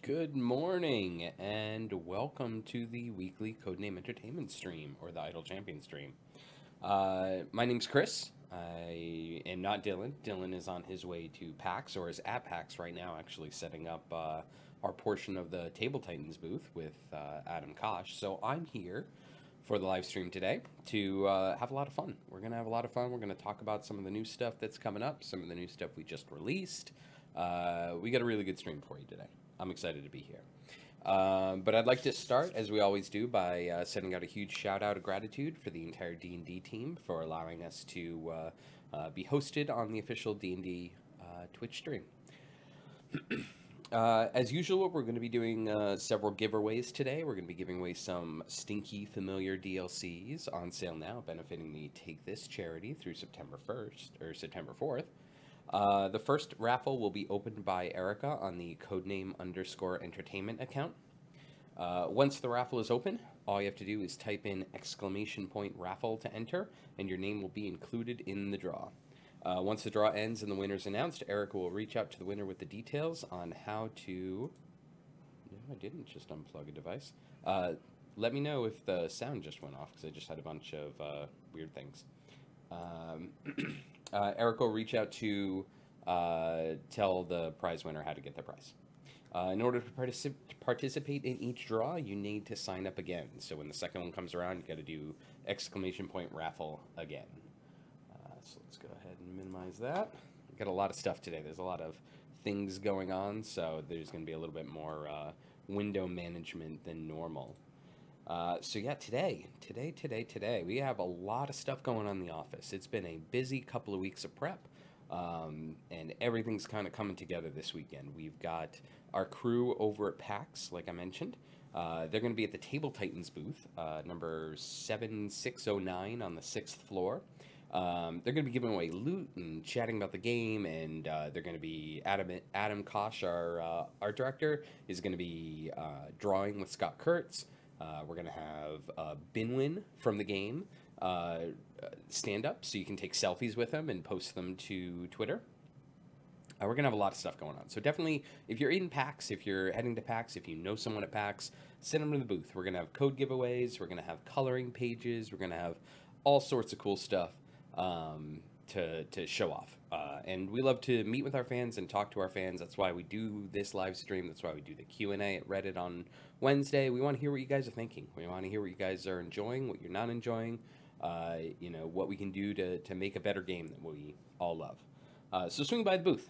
Good morning, and welcome to the weekly Codename Entertainment stream, or the Idle Champion stream. My name's Chris. I am not Dylan. Dylan is on his way to PAX, or is at PAX right now, actually setting up our portion of the Table Titans booth with Adam Kosh. So I'm here for the live stream today to have a lot of fun. We're going to have a lot of fun. We're going to talk about some of the new stuff that's coming up, some of the new stuff we just released. We got a really good stream for you today. I'm excited to be here. But I'd like to start, as we always do, by sending out a huge shout-out of gratitude for the entire D&D team for allowing us to be hosted on the official D&D Twitch stream. As usual, we're going to be doing several giveaways today. We're going to be giving away some Stinky Familiar DLCs on sale now, benefiting the Take This charity through September 1st, or September 4th. The first raffle will be opened by Erica on the codename_entertainment account. Once the raffle is open, all you have to do is type in !raffle to enter, and your name will be included in the draw. Once the draw ends and the winner is announced, Erica will reach out to the winner with the details on how to... No, I didn't just unplug a device. Let me know if the sound just went off, because I just had a bunch of weird things. Erica will reach out to tell the prize winner how to get their prize. In order to participate in each draw, you need to sign up again. So when the second one comes around, you got to do !raffle again. So let's go ahead and minimize that. We've got a lot of stuff today. There's a lot of things going on, so there's going to be a little bit more window management than normal. So yeah, today, we have a lot of stuff going on in the office. It's been a busy couple of weeks of prep, and everything's kind of coming together this weekend. We've got our crew over at PAX, like I mentioned. They're going to be at the Table Titans booth, number 7609 on the 6th floor. They're going to be giving away loot and chatting about the game, and they're going to be Adam Kosh, our art director, is going to be drawing with Scott Kurtz. We're going to have Binwin from the game stand up, so you can take selfies with him and post them to Twitter. We're going to have a lot of stuff going on. So definitely, if you're in PAX, if you're heading to PAX, if you know someone at PAX, send them to the booth. We're going to have code giveaways. We're going to have coloring pages. We're going to have all sorts of cool stuff to show off. And we love to meet with our fans and talk to our fans. That's why we do this live stream. That's why we do the Q&A at Reddit on Wednesday. We want to hear what you guys are thinking. We want to hear what you guys are enjoying, what you're not enjoying, you know, what we can do to make a better game that we all love. So swing by the booth.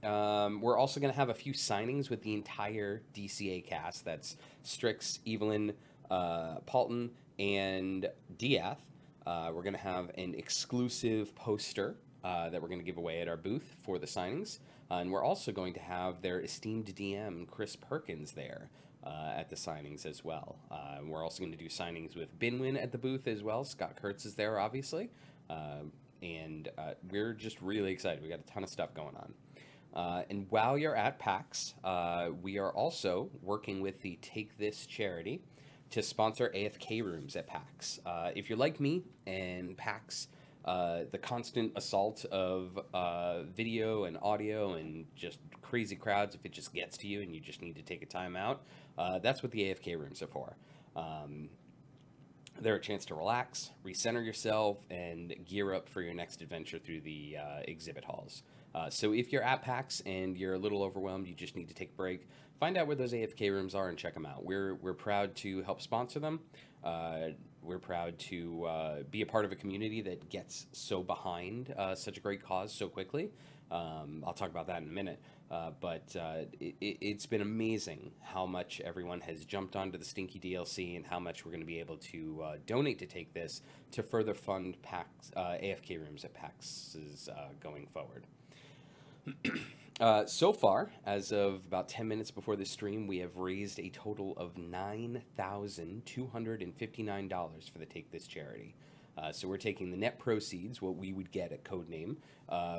We're also going to have a few signings with the entire DCA cast. That's Strix, Evelyn, Paulton, and Diath. We're going to have an exclusive poster that we're going to give away at our booth for the signings. And we're also going to have their esteemed DM, Chris Perkins, there at the signings as well. We're also going to do signings with Binwin at the booth as well. Scott Kurtz is there, obviously. And we're just really excited. We got a ton of stuff going on. And while you're at PAX, we are also working with the Take This charity to sponsor AFK rooms at PAX. If you're like me and PAX, the constant assault of video and audio and just crazy crowds, if it just gets to you and you just need to take a time out, that's what the AFK rooms are for. They're a chance to relax, recenter yourself, and gear up for your next adventure through the exhibit halls. So if you're at PAX and you're a little overwhelmed, you just need to take a break, find out where those AFK rooms are and check them out. We're proud to help sponsor them. We're proud to be a part of a community that gets so behind such a great cause so quickly. I'll talk about that in a minute. But it's been amazing how much everyone has jumped onto the Stinky DLC and how much we're going to be able to donate to Take This to further fund PAX, AFK rooms at PAX's going forward. So far, as of about 10 minutes before this stream, we have raised a total of $9,259 for the Take This charity. So we're taking the net proceeds, what we would get at Codename,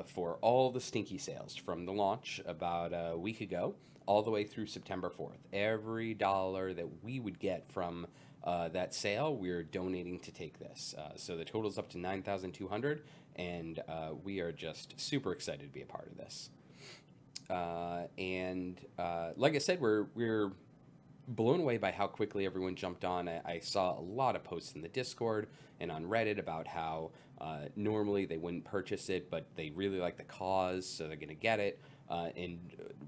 for all the Stinky sales from the launch about a week ago, all the way through September 4th. Every dollar that we would get from that sale, we're donating to Take This. So the total's up to $9,200, and we are just super excited to be a part of this. Like I said, we're blown away by how quickly everyone jumped on. I saw a lot of posts in the Discord and on Reddit about how normally they wouldn't purchase it, but they really like the cause, so they're going to get it. And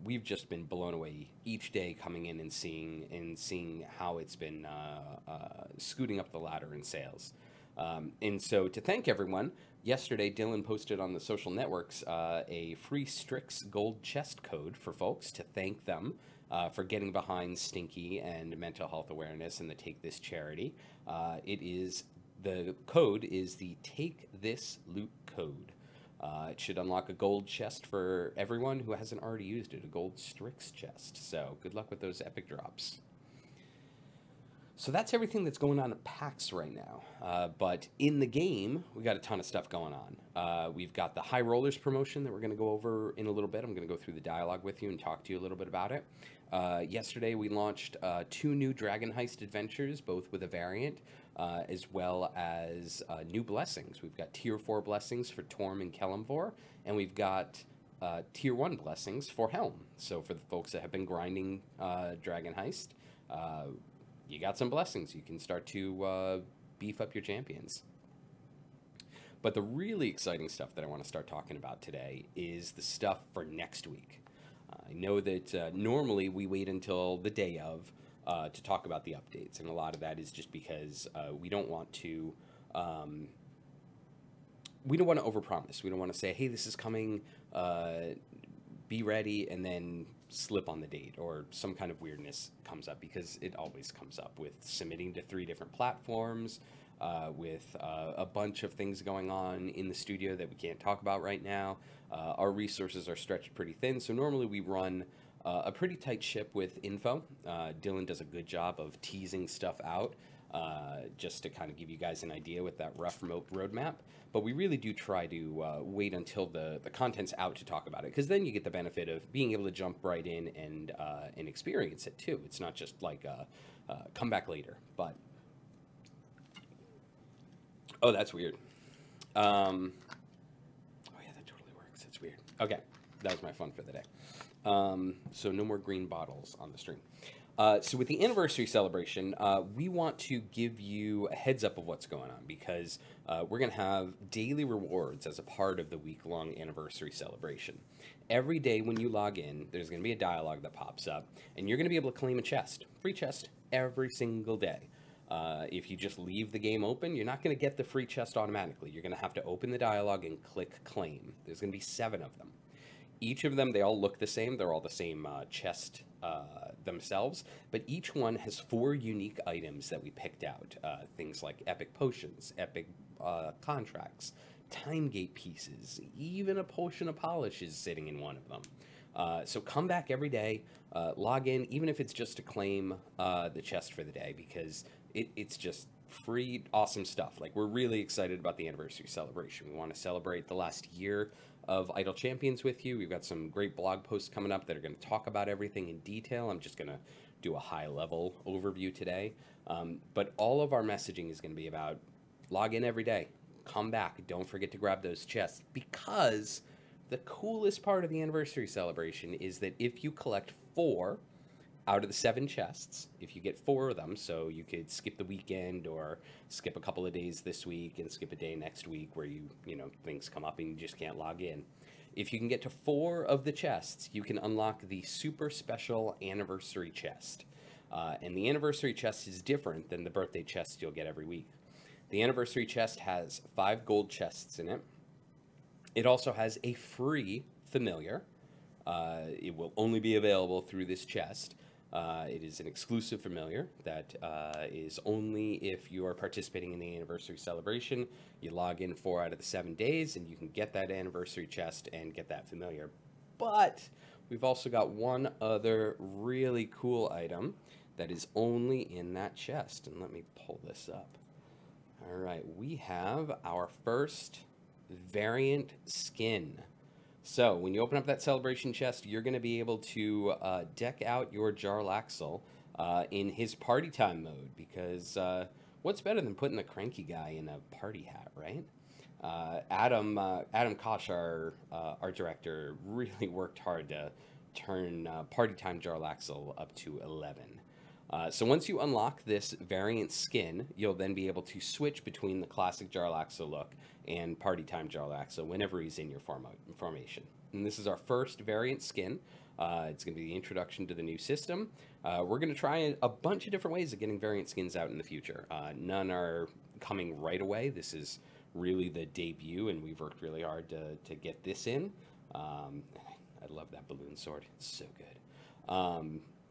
we've just been blown away each day coming in and seeing how it's been scooting up the ladder in sales. And so to thank everyone, yesterday Dylan posted on the social networks a free Strix gold chest code for folks to thank them for getting behind Stinky and mental health awareness and the Take This charity. The code is the Take This Loot code. It should unlock a gold chest for everyone who hasn't already used it, a gold Strix chest. So good luck with those epic drops. So that's everything that's going on at PAX right now. But in the game, we got a ton of stuff going on. We've got the High Rollers promotion that we're going to go over in a little bit. I'm going to go through the dialogue with you and talk to you a little bit about it. Yesterday, we launched 2 new Dragon Heist adventures, both with a variant, as well as new blessings. We've got Tier 4 blessings for Torm and Kelemvor, and we've got Tier 1 blessings for Helm. So for the folks that have been grinding Dragon Heist, you got some blessings. You can start to beef up your champions. But the really exciting stuff that I want to start talking about today is the stuff for next week. I know that normally we wait until the day of to talk about the updates, and a lot of that is just because we don't want to overpromise. We don't want to say, hey, this is coming, be ready, and then slip on the date, or some kind of weirdness comes up, because it always comes up with submitting to 3 different platforms, with a bunch of things going on in the studio that we can't talk about right now. Our resources are stretched pretty thin, so normally we run a pretty tight ship with info. Dylan does a good job of teasing stuff out, just to kind of give you guys an idea with that rough roadmap. But we really do try to wait until the content's out to talk about it, because then you get the benefit of being able to jump right in and experience it too. It's not just like come back later. But oh, that's weird. Oh yeah, that totally works. That's weird. Okay, that was my fun for the day. So no more green bottles on the stream. So with the anniversary celebration, we want to give you a heads up of what's going on, because we're going to have daily rewards as a part of the week-long anniversary celebration. Every day when you log in, there's going to be a dialogue that pops up, and you're going to be able to claim a chest, free chest, every single day. If you just leave the game open, you're not going to get the free chest automatically. You're going to have to open the dialogue and click claim. There's going to be 7 of them. Each of them, they all look the same. They're all the same chest themselves, but each one has 4 unique items that we picked out. Things like epic potions, epic contracts, time gate pieces, even a potion of polish is sitting in one of them. So come back every day, log in, even if it's just to claim the chest for the day, because it's just free, awesome stuff. Like, we're really excited about the anniversary celebration. We want to celebrate the last year of Idle Champions with you. We've got some great blog posts coming up that are going to talk about everything in detail. I'm just going to do a high-level overview today. But all of our messaging is going to be about log in every day, come back, don't forget to grab those chests, because the coolest part of the anniversary celebration is that if you collect 4 out of the 7 chests, if you get 4 of them, so you could skip the weekend or skip a couple of days this week and skip a day next week where you know, things come up and you just can't log in. If you can get to 4 of the chests, you can unlock the super special anniversary chest. And the anniversary chest is different than the birthday chest you'll get every week. The anniversary chest has 5 gold chests in it. It also has a free familiar. It will only be available through this chest. It is an exclusive familiar that is only if you are participating in the anniversary celebration. You log in 4 out of the 7 days, and you can get that anniversary chest and get that familiar. But we've also got one other really cool item that is only in that chest. And let me pull this up. All right, we have our first variant skin. So when you open up that celebration chest, you're going to be able to deck out your Jarlaxle in his party time mode, because what's better than putting the cranky guy in a party hat, right? Adam Koch, our art director, really worked hard to turn Party Time Jarlaxle up to 11. So once you unlock this variant skin, you'll then be able to switch between the classic Jarlaxle look and Party Time Jarlaxle whenever he's in your formation. And this is our first variant skin. It's going to be the introduction to the new system. We're going to try a bunch of different ways of getting variant skins out in the future. None are coming right away. This is really the debut, and we've worked really hard to get this in. I love that balloon sword. It's so good.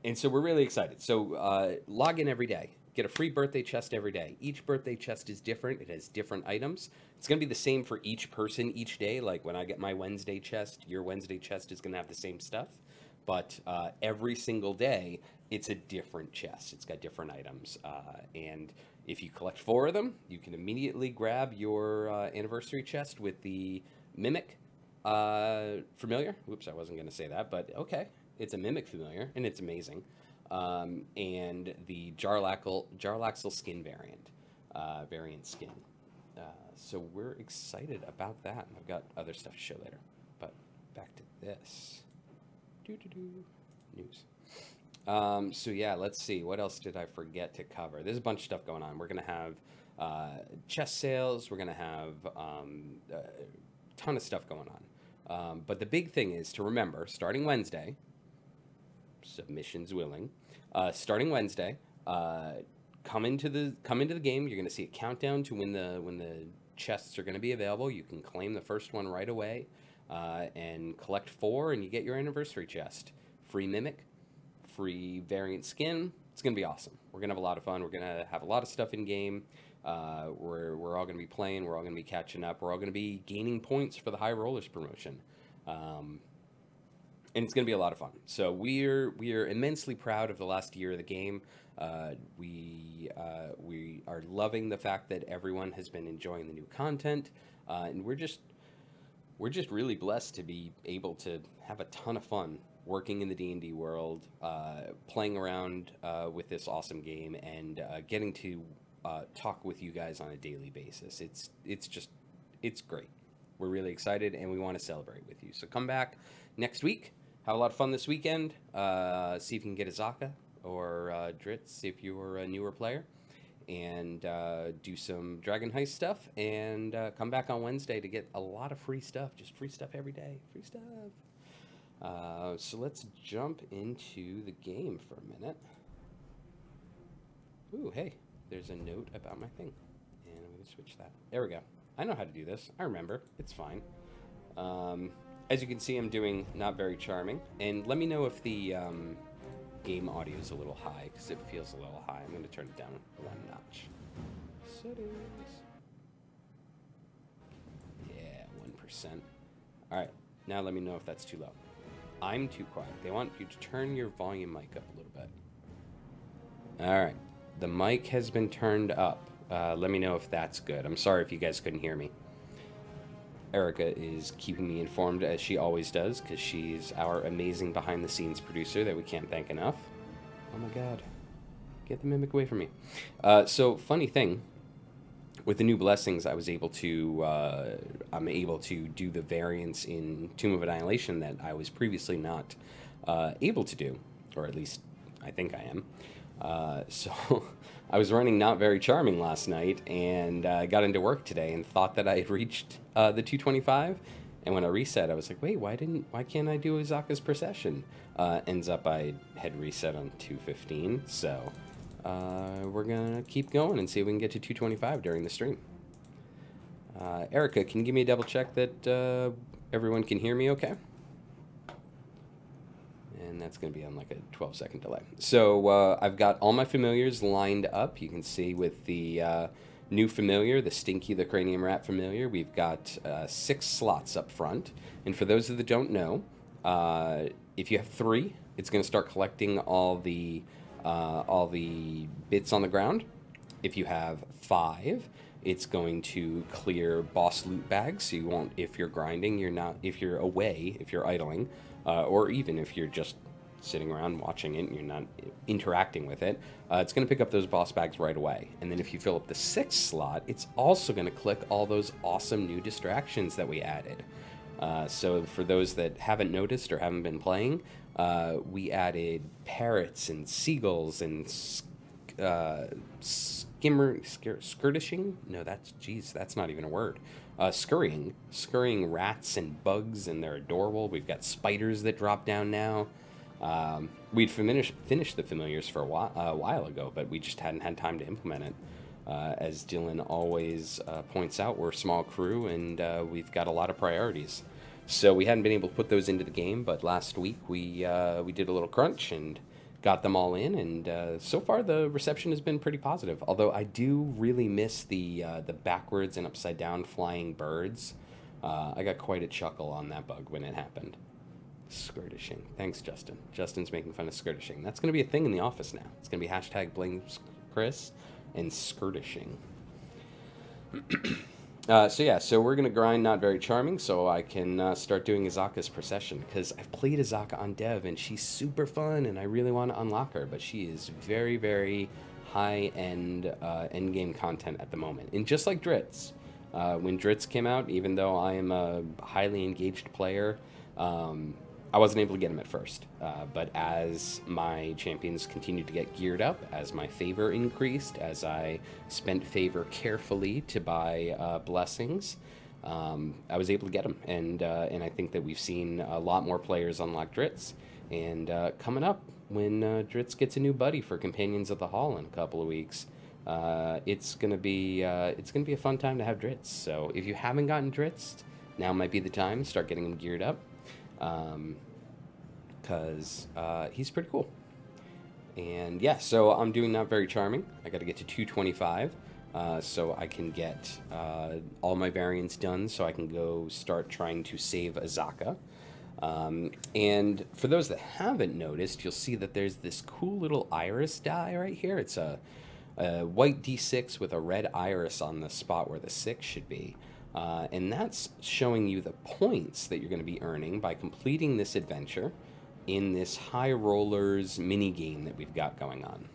And so we're really excited. So log in every day. Get a free birthday chest every day. Each birthday chest is different. It has different items. It's going to be the same for each person each day. Like when I get my Wednesday chest, your Wednesday chest is going to have the same stuff. But every single day, it's a different chest. It's got different items. And if you collect 4 of them, you can immediately grab your anniversary chest with the Mimic Familiar. Oops, I wasn't going to say that, but okay. It's a Mimic Familiar, and it's amazing. And the Jarlaxle skin variant skin. So we're excited about that. And I've got other stuff to show later. But back to this. News. So yeah, let's see. What else did I forget to cover? There's a bunch of stuff going on. We're going to have chest sales. We're going to have a ton of stuff going on. But the big thing is to remember, starting Wednesday, submissions willing, starting Wednesday, come into the game. You're going to see a countdown to when the chests are going to be available. You can claim the first one right away, and collect 4, and you get your anniversary chest. Free Mimic, free variant skin. It's going to be awesome. We're going to have a lot of fun. We're going to have a lot of stuff in game. We're all going to be playing. We're all going to be catching up. We're all going to be gaining points for the High Rollers promotion. And it's going to be a lot of fun. So we're immensely proud of the last year of the game. We are loving the fact that everyone has been enjoying the new content, and we're just really blessed to be able to have a ton of fun working in the D&D world, playing around with this awesome game, and getting to talk with you guys on a daily basis. It's great. We're really excited, and we want to celebrate with you. So come back next week. Have a lot of fun this weekend. See if you can get a Zaka or Dritz if you're a newer player. And do some Dragon Heist stuff. And come back on Wednesday to get a lot of free stuff. Just free stuff every day. Free stuff. So let's jump into the game for a minute. Ooh, hey. There's a note about my thing. And I'm going to switch that. There we go. I know how to do this. I remember. It's fine. As you can see, I'm doing Not Very Charming. And let me know if the game audio is a little high, because it feels a little high. I'm going to turn it down 1 notch. Settings. Yeah, 1%. All right. Now let me know if that's too low. I'm too quiet. They want you to turn your volume mic up a little bit. All right. The mic has been turned up. Let me know if that's good. I'm sorry if you guys couldn't hear me. Erica is keeping me informed, as she always does, because she's our amazing behind-the-scenes producer that we can't thank enough. Oh my god. Get the Mimic away from me. So, funny thing, with the new blessings, I'm able to do the variants in Tomb of Annihilation that I was previously not able to do, or at least I think I am. So I was running Not Very Charming last night, and I got into work today and thought that I had reached the 225. And when I reset, I was like, wait, why can't I do Izaka's Procession? Ends up I had reset on 215. So we're gonna keep going and see if we can get to 225 during the stream. Erica, can you give me a double check that everyone can hear me okay? And that's going to be on like a 12-second delay. So I've got all my familiars lined up. You can see with the new familiar, the Stinky the Cranium Rat familiar, we've got 6 slots up front. And for those that don't know, if you have 3, it's going to start collecting all the bits on the ground. If you have 5, it's going to clear boss loot bags. So you won't, if you're grinding, if you're away, if you're idling, or even if you're just sitting around watching it and you're not interacting with it, it's going to pick up those boss bags right away. And then if you fill up the 6th slot, it's also going to click all those awesome new distractions that we added. So for those that haven't noticed or haven't been playing, we added parrots and seagulls and skirtishing? No, that's not even a word. Scurrying rats and bugs, and they're adorable. We've got spiders that drop down now. We'd finished the familiars for a while ago, but we just hadn't had time to implement it. As Dylan always points out, we're a small crew, and we've got a lot of priorities. So we hadn't been able to put those into the game, but last week we did a little crunch and got them all in, and so far the reception has been pretty positive. Although I do really miss the backwards and upside down flying birds. I got quite a chuckle on that bug when it happened. Skirtishing. Thanks, Justin. Justin's making fun of skirtishing. That's going to be a thing in the office now. It's going to be hashtag blame Chris and skirtishing. So we're going to grind Not Very Charming so I can start doing Azaka's procession, because I've played Azaka on dev and she's super fun and I really want to unlock her, but she is very, very high-end endgame content at the moment. And just like Dritz, when Dritz came out, even though I am a highly engaged player, I wasn't able to get him at first, but as my champions continued to get geared up, as my favor increased, as I spent favor carefully to buy blessings, I was able to get him, and I think that we've seen a lot more players unlock Dritz, and coming up when Dritz gets a new buddy for Companions of the Hall in a couple of weeks, it's gonna be a fun time to have Dritz. So if you haven't gotten Dritz, now might be the time to start getting him geared up. Because he's pretty cool. And yeah, so I'm doing Not Very Charming. I got to get to 225 so I can get all my variants done so I can go start trying to save Azaka. And for those that haven't noticed, you'll see that there's this cool little iris die right here. It's a white D6 with a red iris on the spot where the 6 should be. And that's showing you the points that you're going to be earning by completing this adventure in this High Rollers mini game that we've got going on.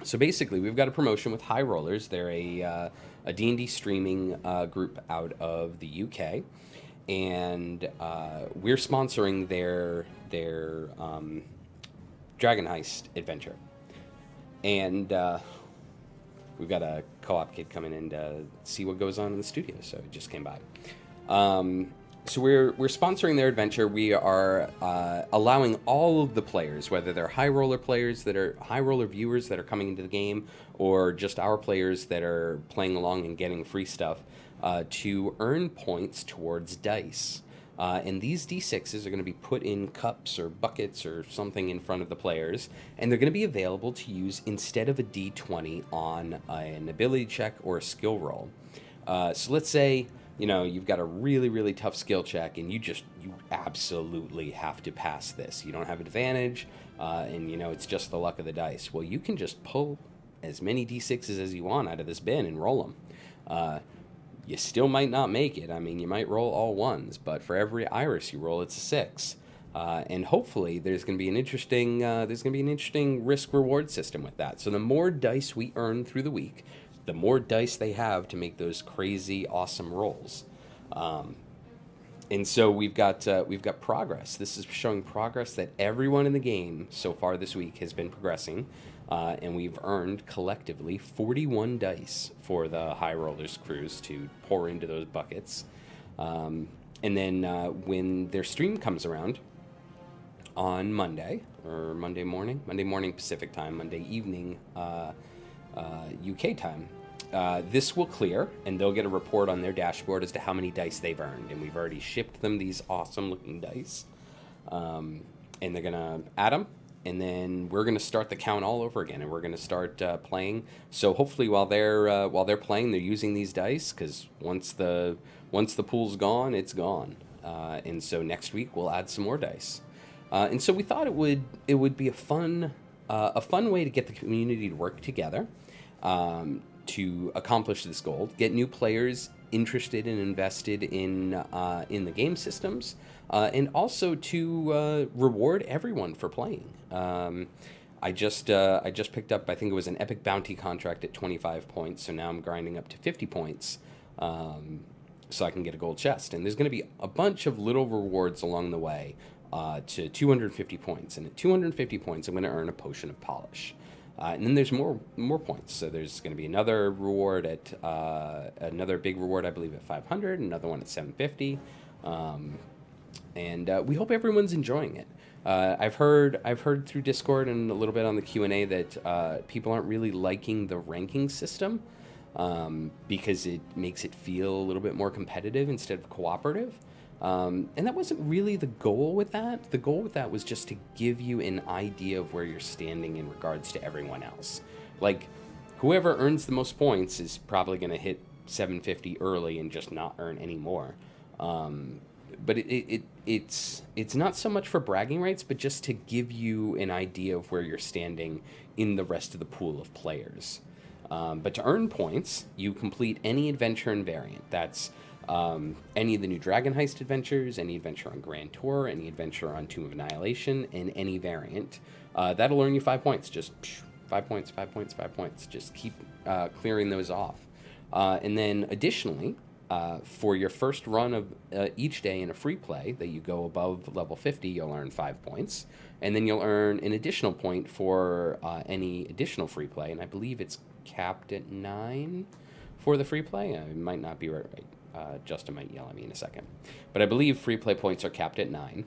So basically, we've got a promotion with High Rollers. They're a D&D streaming group out of the UK, and we're sponsoring their Dragon Heist adventure. And we've got a co-op kid coming in to see what goes on in the studio, so it just came by. So we're sponsoring their adventure. We are allowing all of the players, whether they're high roller players that are high roller viewers that are coming into the game, or just our players that are playing along and getting free stuff, to earn points towards dice. And these D6s are going to be put in cups or buckets or something in front of the players, and they're going to be available to use instead of a D20 on an ability check or a skill roll. So let's say, you know, you've got a really, really tough skill check, and you absolutely have to pass this. You don't have advantage, and, you know, it's just the luck of the dice. Well, you can just pull as many D6s as you want out of this bin and roll them. You still might not make it. I mean, you might roll all ones, but for every iris you roll, it's a 6. And hopefully there's going to be an interesting risk-reward system with that. So the more dice we earn through the week, the more dice they have to make those crazy, awesome rolls. And so we've got progress. This is showing progress that everyone in the game so far this week has been progressing. And we've earned collectively 41 dice for the High Rollers crews to pour into those buckets. And then when their stream comes around on Monday, or Monday morning Pacific time, Monday evening UK time, this will clear, and they'll get a report on their dashboard as to how many dice they've earned. And we've already shipped them these awesome-looking dice. And they're going to add them. And then we're going to start the count all over again, and we're going to start playing. So hopefully, while they're playing, they're using these dice, because once the pool's gone, it's gone. And so next week we'll add some more dice. And so we thought it would be a fun way to get the community to work together to accomplish this goal, get new players interested and invested in the game systems, and also to reward everyone for playing. I just picked up, I think it was an Epic Bounty contract at 25 points, so now I'm grinding up to 50 points, so I can get a gold chest. And there's going to be a bunch of little rewards along the way to 250 points. And at 250 points, I'm going to earn a potion of polish. And then there's more points. So there's going to be another reward at another big reward, I believe, at 500, another one at 750. And we hope everyone's enjoying it. I've heard through Discord and a little bit on the Q&A that people aren't really liking the ranking system because it makes it feel a little bit more competitive instead of cooperative. And that wasn't really the goal with that. The goal with that was just to give you an idea of where you're standing in regards to everyone else. Like, whoever earns the most points is probably going to hit 750 early and just not earn any more. But it's not so much for bragging rights, but just to give you an idea of where you're standing in the rest of the pool of players. But to earn points, you complete any adventure and variant. That's any of the new Dragon Heist adventures, any adventure on Grand Tour, any adventure on Tomb of Annihilation, and any variant. That'll earn you 5 points. Just 5 points, 5 points, 5 points. Just keep clearing those off. And then additionally, for your first run of each day in a free play that you go above level 50, you'll earn 5 points. And then you'll earn an additional point for any additional free play. And I believe it's capped at 9 for the free play. I might not be right. Justin might yell at me in a second. But I believe free play points are capped at 9.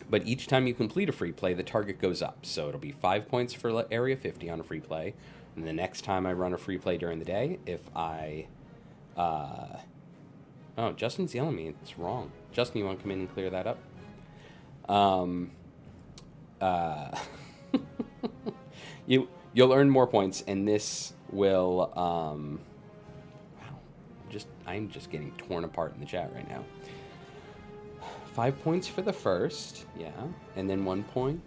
But each time you complete a free play, the target goes up. So it'll be 5 points for Area 50 on a free play. And the next time I run a free play during the day, if I... oh, Justin's yelling at me. It's wrong. Justin, you want to come in and clear that up? You'll earn more points, and this will... wow. I'm just getting torn apart in the chat right now. 5 points for the first, yeah, and then 1 point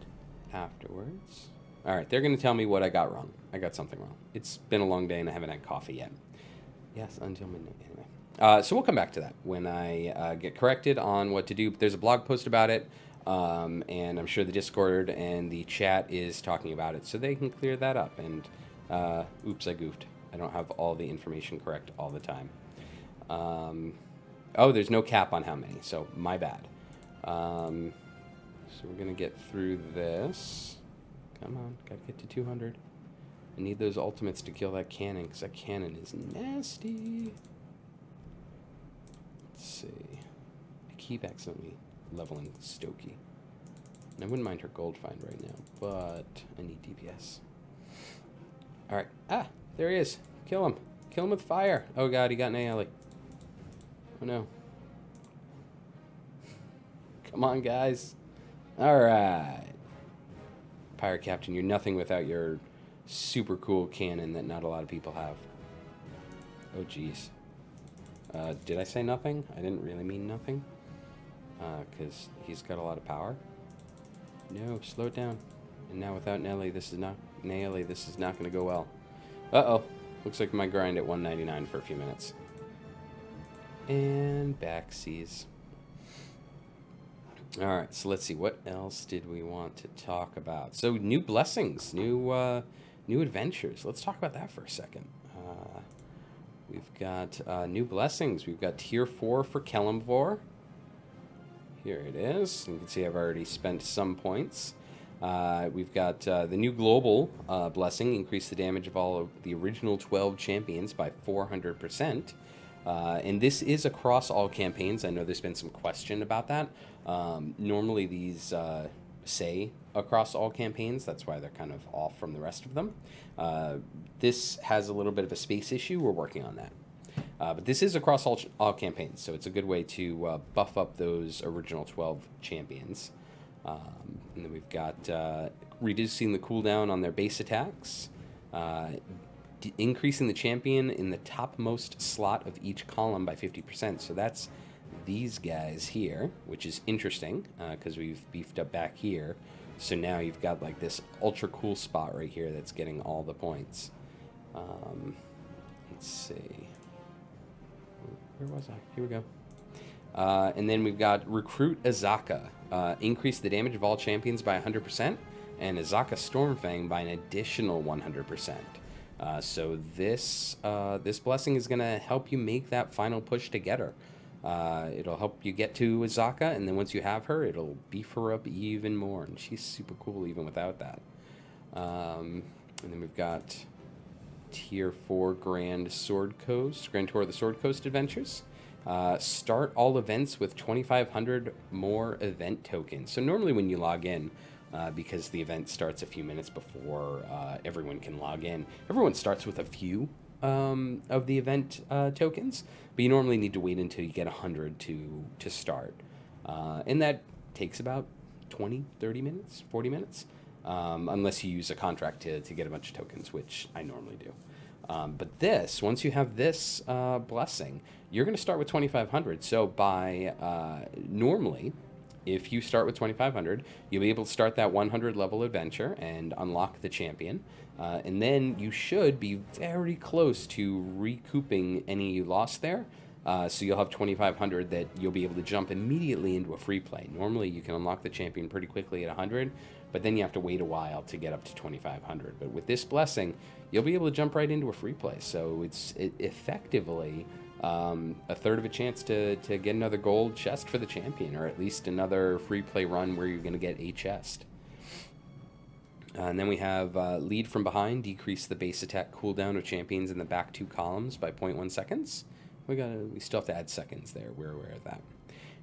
afterwards. All right, they're going to tell me what I got wrong. I got something wrong. It's been a long day, and I haven't had coffee yet. Yes, until midnight. Anyway, so we'll come back to that when I get corrected on what to do. There's a blog post about it, and I'm sure the Discord and the chat is talking about it, so they can clear that up. And oops, I goofed. I don't have all the information correct all the time. Oh, there's no cap on how many, so my bad. So we're going to get through this. Come on, gotta get to 200. I need those ultimates to kill that cannon, because that cannon is nasty. Let's see. I keep accidentally leveling Stokey. And I wouldn't mind her gold find right now, but I need DPS. Alright. Ah, there he is. Kill him. Kill him with fire. Oh god, he got an alley. Oh no. Come on, guys. Alright. Pirate Captain, you're nothing without your super cool cannon that not a lot of people have. Oh, jeez. Did I say nothing? I didn't really mean nothing. Because he's got a lot of power. No, slow it down. And now without Nelly, this is not going to go well. Uh-oh. Looks like my grind at 199 for a few minutes. And backsies. Alright, so let's see. What else did we want to talk about? So, new blessings. New adventures. Let's talk about that for a second. We've got new blessings. We've got Tier 4 for Kelemvor. Here it is. You can see I've already spent some points. We've got the new global blessing. Increase the damage of all of the original 12 champions by 400%. And this is across all campaigns. I know there's been some question about that. Normally these say across all campaigns. That's why they're kind of off from the rest of them. This has a little bit of a space issue. We're working on that. But this is across all campaigns, so it's a good way to buff up those original 12 champions. And then we've got reducing the cooldown on their base attacks. Increasing the champion in the topmost slot of each column by 50%. So that's these guys here, which is interesting because we've beefed up back here. So now you've got like this ultra cool spot right here that's getting all the points. Let's see. Where was I? Here we go. And then we've got Recruit Azaka. Increase the damage of all champions by 100%, and Azaka Stormfang by an additional 100%. So this blessing is going to help you make that final push to get her. It'll help you get to Azaka, and then once you have her, it'll beef her up even more, and she's super cool even without that. And then we've got Tier 4 Grand Sword Coast, Grand Tour of the Sword Coast Adventures. Start all events with 2,500 more event tokens. So normally when you log in, because the event starts a few minutes before everyone can log in, everyone starts with a few of the event tokens, but you normally need to wait until you get 100 to start. And that takes about 20, 30 minutes, 40 minutes, unless you use a contract to get a bunch of tokens, which I normally do. But this, once you have this blessing, you're going to start with 2,500. So by normally, if you start with 2,500, you'll be able to start that 100 level adventure and unlock the champion. And then you should be very close to recouping any you lost there. So you'll have 2,500 that you'll be able to jump immediately into a free play. Normally you can unlock the champion pretty quickly at 100, but then you have to wait a while to get up to 2,500. But with this blessing, you'll be able to jump right into a free play. So it's effectively a third of a chance to get another gold chest for the champion, or at least another free play run where you're going to get a chest. And then we have lead from behind, decrease the base attack cooldown of champions in the back 2 columns by 0.1 seconds. We still have to add seconds there. We're aware of that.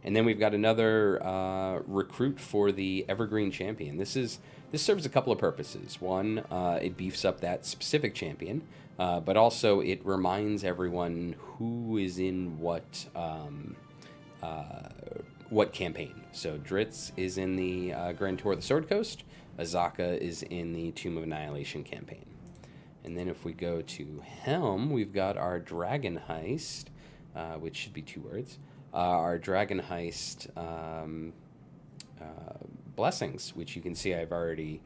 And then we've got another recruit for the Evergreen Champion. This serves a couple of purposes. One, it beefs up that specific champion, but also it reminds everyone who is in what campaign. So Dritz is in the Grand Tour of the Sword Coast. Azaka is in the Tomb of Annihilation campaign. And then if we go to Helm, we've got our Dragon Heist, which should be 2 words. Our Dragon Heist blessings, which you can see I've already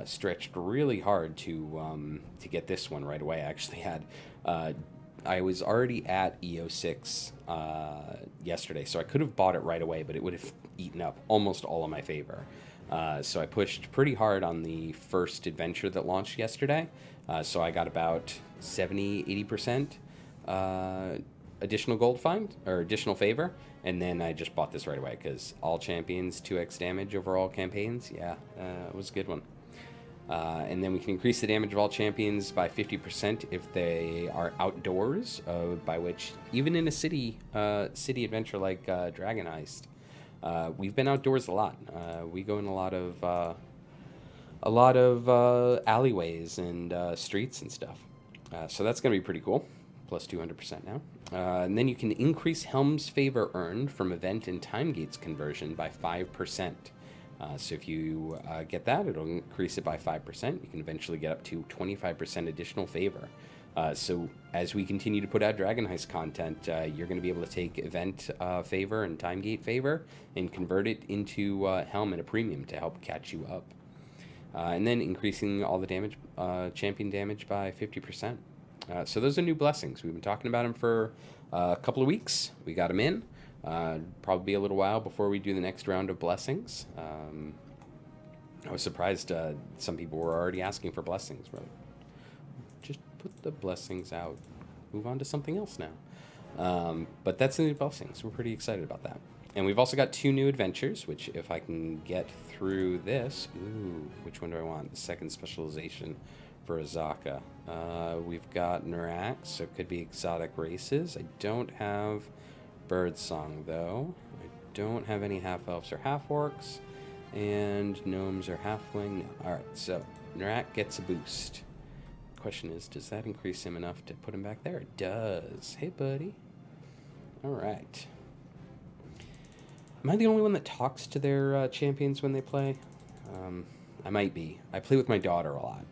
stretched really hard to get this one right away. I actually had I was already at EO6 yesterday, so I could have bought it right away, but it would have eaten up almost all of my favor. So I pushed pretty hard on the first adventure that launched yesterday. So I got about 70-80% additional gold find, or additional favor, and then I just bought this right away because all champions 2x damage over all campaigns. Yeah, it was a good one. And then we can increase the damage of all champions by 50% if they are outdoors, by which even in a city adventure like Dragon Heist, we've been outdoors a lot. We go in a lot of alleyways and streets and stuff. So that's going to be pretty cool. Plus 200% now. And then you can increase Helm's favor earned from event and time gates conversion by 5%. So if you get that, it'll increase it by 5%. You can eventually get up to 25% additional favor. So as we continue to put out Dragon Heist content, you're going to be able to take event favor and time gate favor and convert it into Helm at a premium to help catch you up. And then increasing all the damage, champion damage by 50%. So those are new blessings. We've been talking about them for a couple of weeks. We got them in. Probably be a little while before we do the next round of blessings. I was surprised some people were already asking for blessings. But just put the blessings out. Move on to something else now. But that's the new blessings. We're pretty excited about that. And we've also got 2 new adventures, which if I can get through this... Ooh, which one do I want? The second specialization for Azaka. We've got Nurak, so it could be exotic races. I don't have Birdsong, though. I don't have any half-elves or half-orcs. And gnomes or halfling. Alright, so Nurak gets a boost. Question is, does that increase him enough to put him back there? It does. Hey, buddy. Alright. Am I the only one that talks to their champions when they play? I might be. I play with my daughter a lot.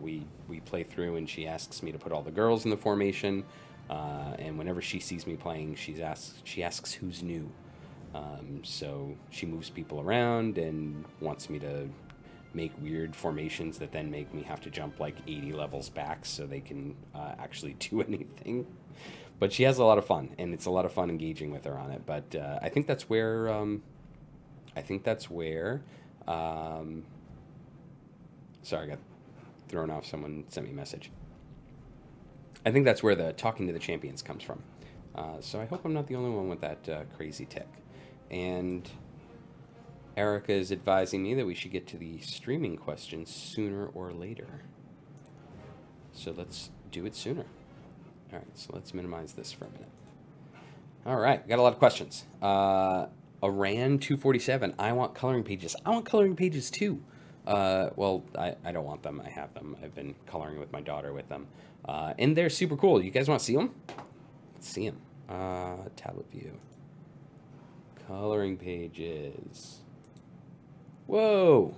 We play through and she asks me to put all the girls in the formation. And whenever she sees me playing, she asks who's new. So she moves people around and wants me to make weird formations that then make me have to jump like 80 levels back so they can actually do anything. But she has a lot of fun, and it's a lot of fun engaging with her on it. But I think that's where sorry, I got thrown off. Someone sent me a message. I think that's where the talking to the champions comes from. So I hope I'm not the only one with that crazy tick. And Erica is advising me that we should get to the streaming questions sooner or later. So let's do it sooner. All right, so let's minimize this for a minute. All right, got a lot of questions. Aran 247, I want coloring pages. I want coloring pages too. Well, I don't want them. I have them. I've been coloring with my daughter with them. And they're super cool. You guys want to see them? Let's see them. Tablet view. Coloring pages. Whoa!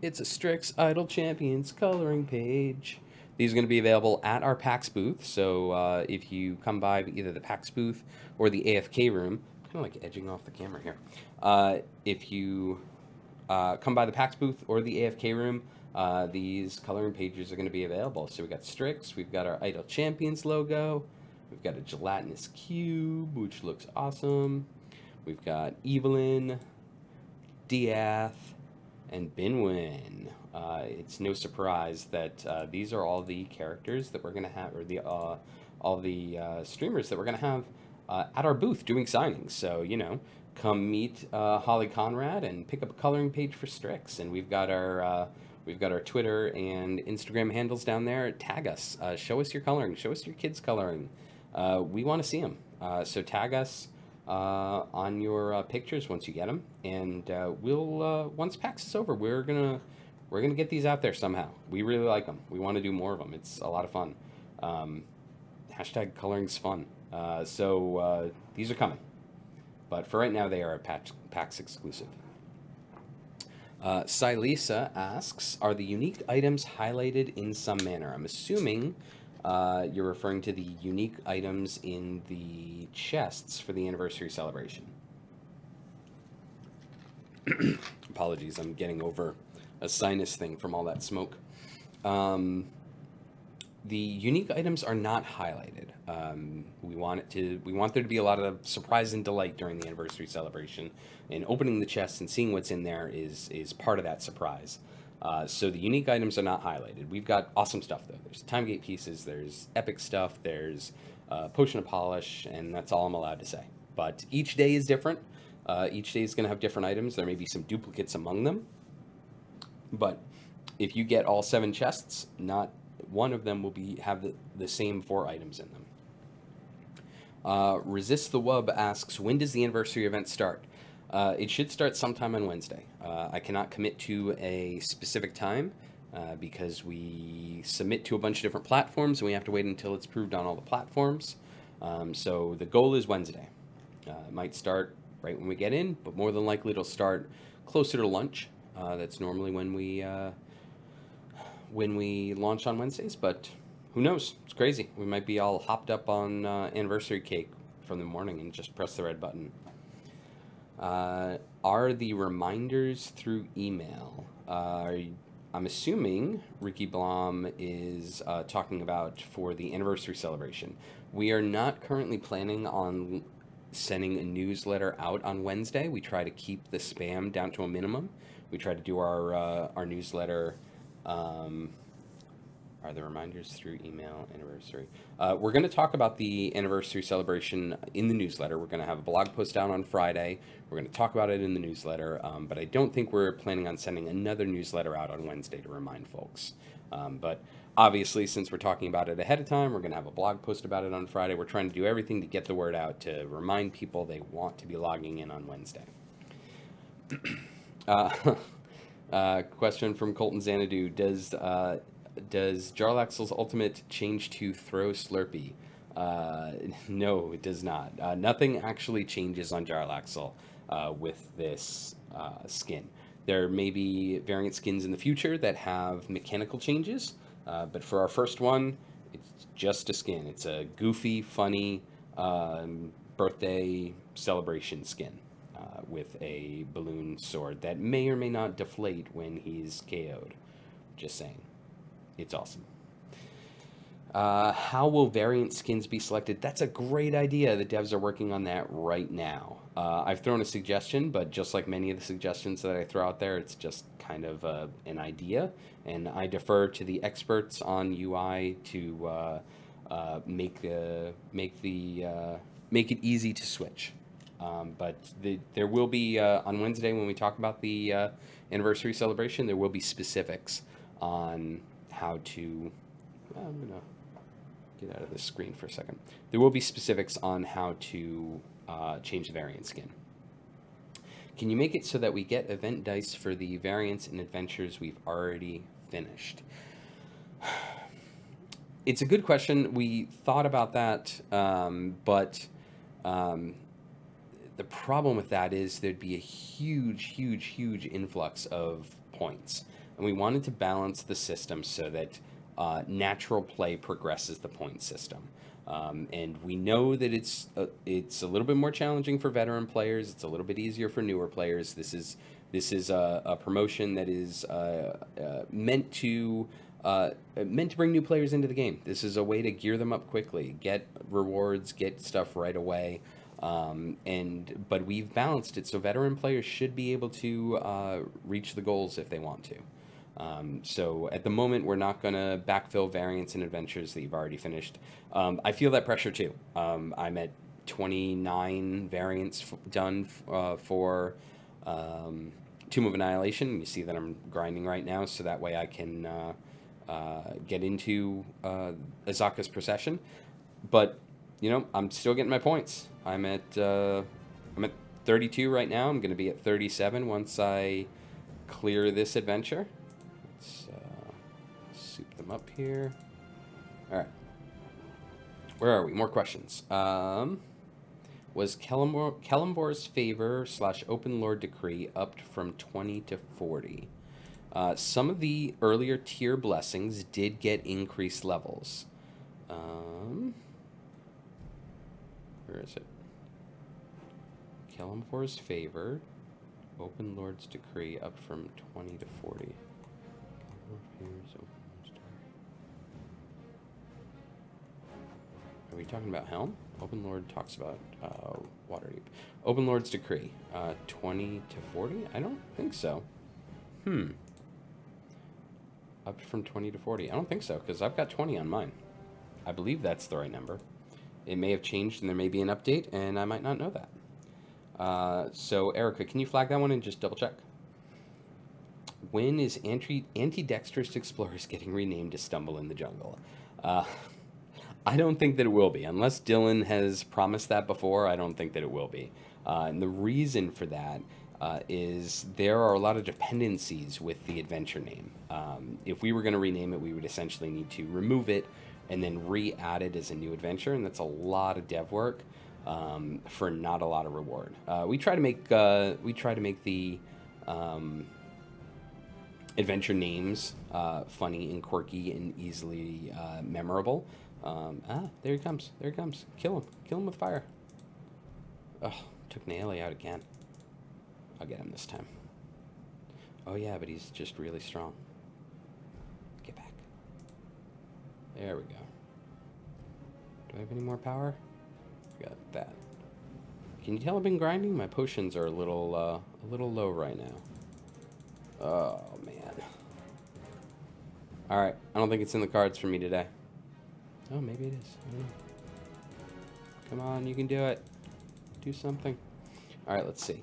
It's a Strix Idol Champions coloring page. These are going to be available at our PAX booth. So if you come by either the PAX booth or the AFK room, kind of like edging off the camera here. If you come by the PAX booth or the AFK room, these coloring pages are going to be available. So we've got Strix, we've got our Idol Champions logo, we've got a gelatinous cube, which looks awesome. We've got Evelyn, Diath, and Binwin. It's no surprise that these are all the characters that we're going to have, or the all the streamers that we're going to have at our booth doing signings. So, you know, come meet Holly Conrad and pick up a coloring page for Strix. And we've got our Twitter and Instagram handles down there. Tag us. Show us your coloring. Show us your kids' coloring. We want to see them. So tag us on your pictures once you get them. And we'll once PAX is over, we're gonna get these out there somehow. We really like them. We want to do more of them. It's a lot of fun. Hashtag coloring's fun. So these are coming. But for right now, they are a PAX exclusive. Silisa asks, are the unique items highlighted in some manner? I'm assuming you're referring to the unique items in the chests for the anniversary celebration. Apologies, I'm getting over a sinus thing from all that smoke. The unique items are not highlighted. We want there to be a lot of surprise and delight during the anniversary celebration, and opening the chests and seeing what's in there is part of that surprise. So the unique items are not highlighted. We've got awesome stuff though. There's time gate pieces, there's epic stuff, there's potion of polish, and that's all I'm allowed to say. But each day is different. Each day is going to have different items. There may be some duplicates among them, but if you get all 7 chests, not one of them will have the same 4 items in them. Resist the Wub asks, when does the anniversary event start? It should start sometime on Wednesday. I cannot commit to a specific time because we submit to a bunch of different platforms and we have to wait until it's approved on all the platforms. So the goal is Wednesday. It might start right when we get in, but more than likely it'll start closer to lunch. That's normally when we launch on Wednesdays, but who knows? It's crazy. We might be all hopped up on anniversary cake from the morning and just press the red button. Are the reminders through email? I'm assuming Ricky Blom is talking about for the anniversary celebration. We are not currently planning on sending a newsletter out on Wednesday. We try to keep the spam down to a minimum. We try to do our newsletter. Are the reminders through email anniversary? We're going to talk about the anniversary celebration in the newsletter. We're going to have a blog post out on Friday. We're going to talk about it in the newsletter, but I don't think we're planning on sending another newsletter out on Wednesday to remind folks. But obviously, since we're talking about it ahead of time, we're going to have a blog post about it on Friday. We're trying to do everything to get the word out to remind people they want to be logging in on Wednesday. Question from Colton Xanadu. Does Jarlaxle's ultimate change to throw Slurpee? No, it does not. Nothing actually changes on Jarlaxle with this skin. There may be variant skins in the future that have mechanical changes, but for our first one, it's just a skin. It's a goofy, funny birthday celebration skin with a balloon sword that may or may not deflate when he's KO'd. Just saying. It's awesome. How will variant skins be selected? That's a great idea. The devs are working on that right now. I've thrown a suggestion, but just like many of the suggestions that I throw out there, it's just kind of an idea, and I defer to the experts on UI to make it easy to switch. But there will be on Wednesday when we talk about the anniversary celebration, there will be specifics on how to. I'm gonna get out of this screen for a second. There will be specifics on how to change the variant skin. Can you make it so that we get event dice for the variants and adventures we've already finished? It's a good question. We thought about that, but the problem with that is there'd be a huge influx of points. And we wanted to balance the system so that natural play progresses the point system. And we know that it's a little bit more challenging for veteran players. It's a little bit easier for newer players. This is a promotion that is meant to bring new players into the game. This is a way to gear them up quickly, get rewards, get stuff right away. But we've balanced it so veteran players should be able to reach the goals if they want to. So at the moment, we're not going to backfill variants and adventures that you've already finished. I feel that pressure too. I'm at 29 variants done for Tomb of Annihilation. You see that I'm grinding right now, so that way I can get into Azaka's Procession. But you know, I'm still getting my points. I'm at 32 right now. I'm going to be at 37 once I clear this adventure. Let's soup them up here. All right. Where are we? More questions. Was Kelemvor's favor / Open Lord decree upped from 20 to 40? Some of the earlier tier blessings did get increased levels. Where is it? Kelemvor's favor, Open Lord's decree up from 20 to 40. Are we talking about Helm? Open Lord talks about Waterdeep. Open Lord's decree, 20 to 40? I don't think so. Up from 20 to 40. I don't think so, because I've got 20 on mine. I believe that's the right number. It may have changed and there may be an update, and I might not know that. So, Erica, can you flag that one and just double check? When is Antidextrous Explorers getting renamed to Stumble in the Jungle? I don't think that it will be. Unless Dylan has promised that before, I don't think that it will be. And the reason for that is there are a lot of dependencies with the adventure name. If we were going to rename it, we would essentially need to remove it and then re-add it as a new adventure, and that's a lot of dev work for not a lot of reward. We try to make the adventure names funny and quirky and easily memorable. There he comes. There he comes. Kill him. Kill him with fire. Oh, took Naily out again. I'll get him this time. Oh yeah, but he's just really strong. Get back. There we go. Do I have any more power? Got that. Can you tell I've been grinding? My potions are a little low right now. Oh man. All right, I don't think it's in the cards for me today. Oh, maybe it is. I don't know. Come on, you can do it. Do something. All right, let's see.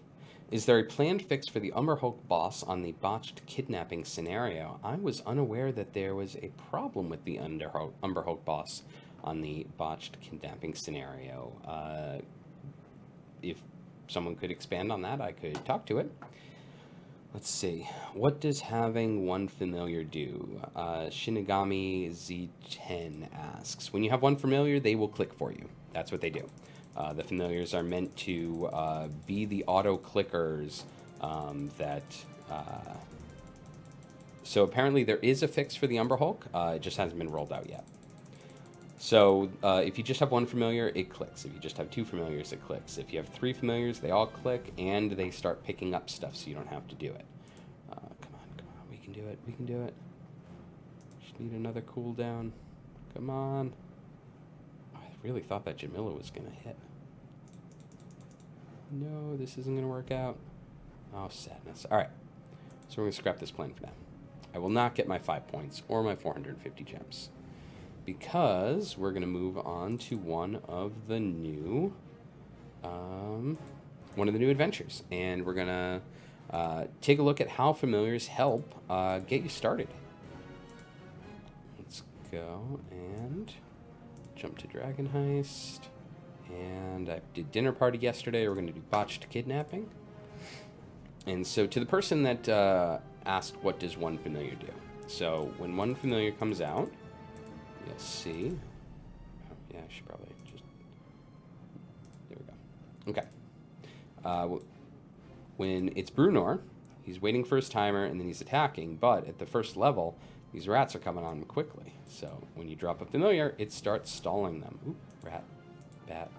Is there a planned fix for the Umber Hulk boss on the botched kidnapping scenario? I was unaware that there was a problem with the Umber Hulk boss on the botched kidnapping scenario. If someone could expand on that, I could talk to it. Let's see. What does having one familiar do? Shinigami Z10 asks. When you have one familiar, they will click for you. That's what they do. The familiars are meant to be the auto clickers so apparently there is a fix for the Umber Hulk. It just hasn't been rolled out yet. So if you just have one familiar, it clicks. If you just have two familiars, it clicks. If you have three familiars, they all click, and they start picking up stuff, so you don't have to do it. Come on, we can do it, we can do it. Just need another cooldown. Come on. I really thought that Jamila was going to hit. No, this isn't going to work out. Oh, sadness. All right. So we're going to scrap this plan for now. I will not get my 5 points or my 450 gems, because we're going to move on to one of the new adventures, and we're going to take a look at how familiars help get you started. Let's go and jump to Dragon Heist, and I did dinner party yesterday. We're going to do botched kidnapping. And so to the person that asked, what does one familiar do? So when one familiar comes out, you'll see. Oh, yeah, I should probably just. There we go. Okay. When it's Brunor, he's waiting for his timer and then he's attacking. But at the first level, these rats are coming on him quickly. So when you drop a familiar, it starts stalling them. Oop, rat, bat.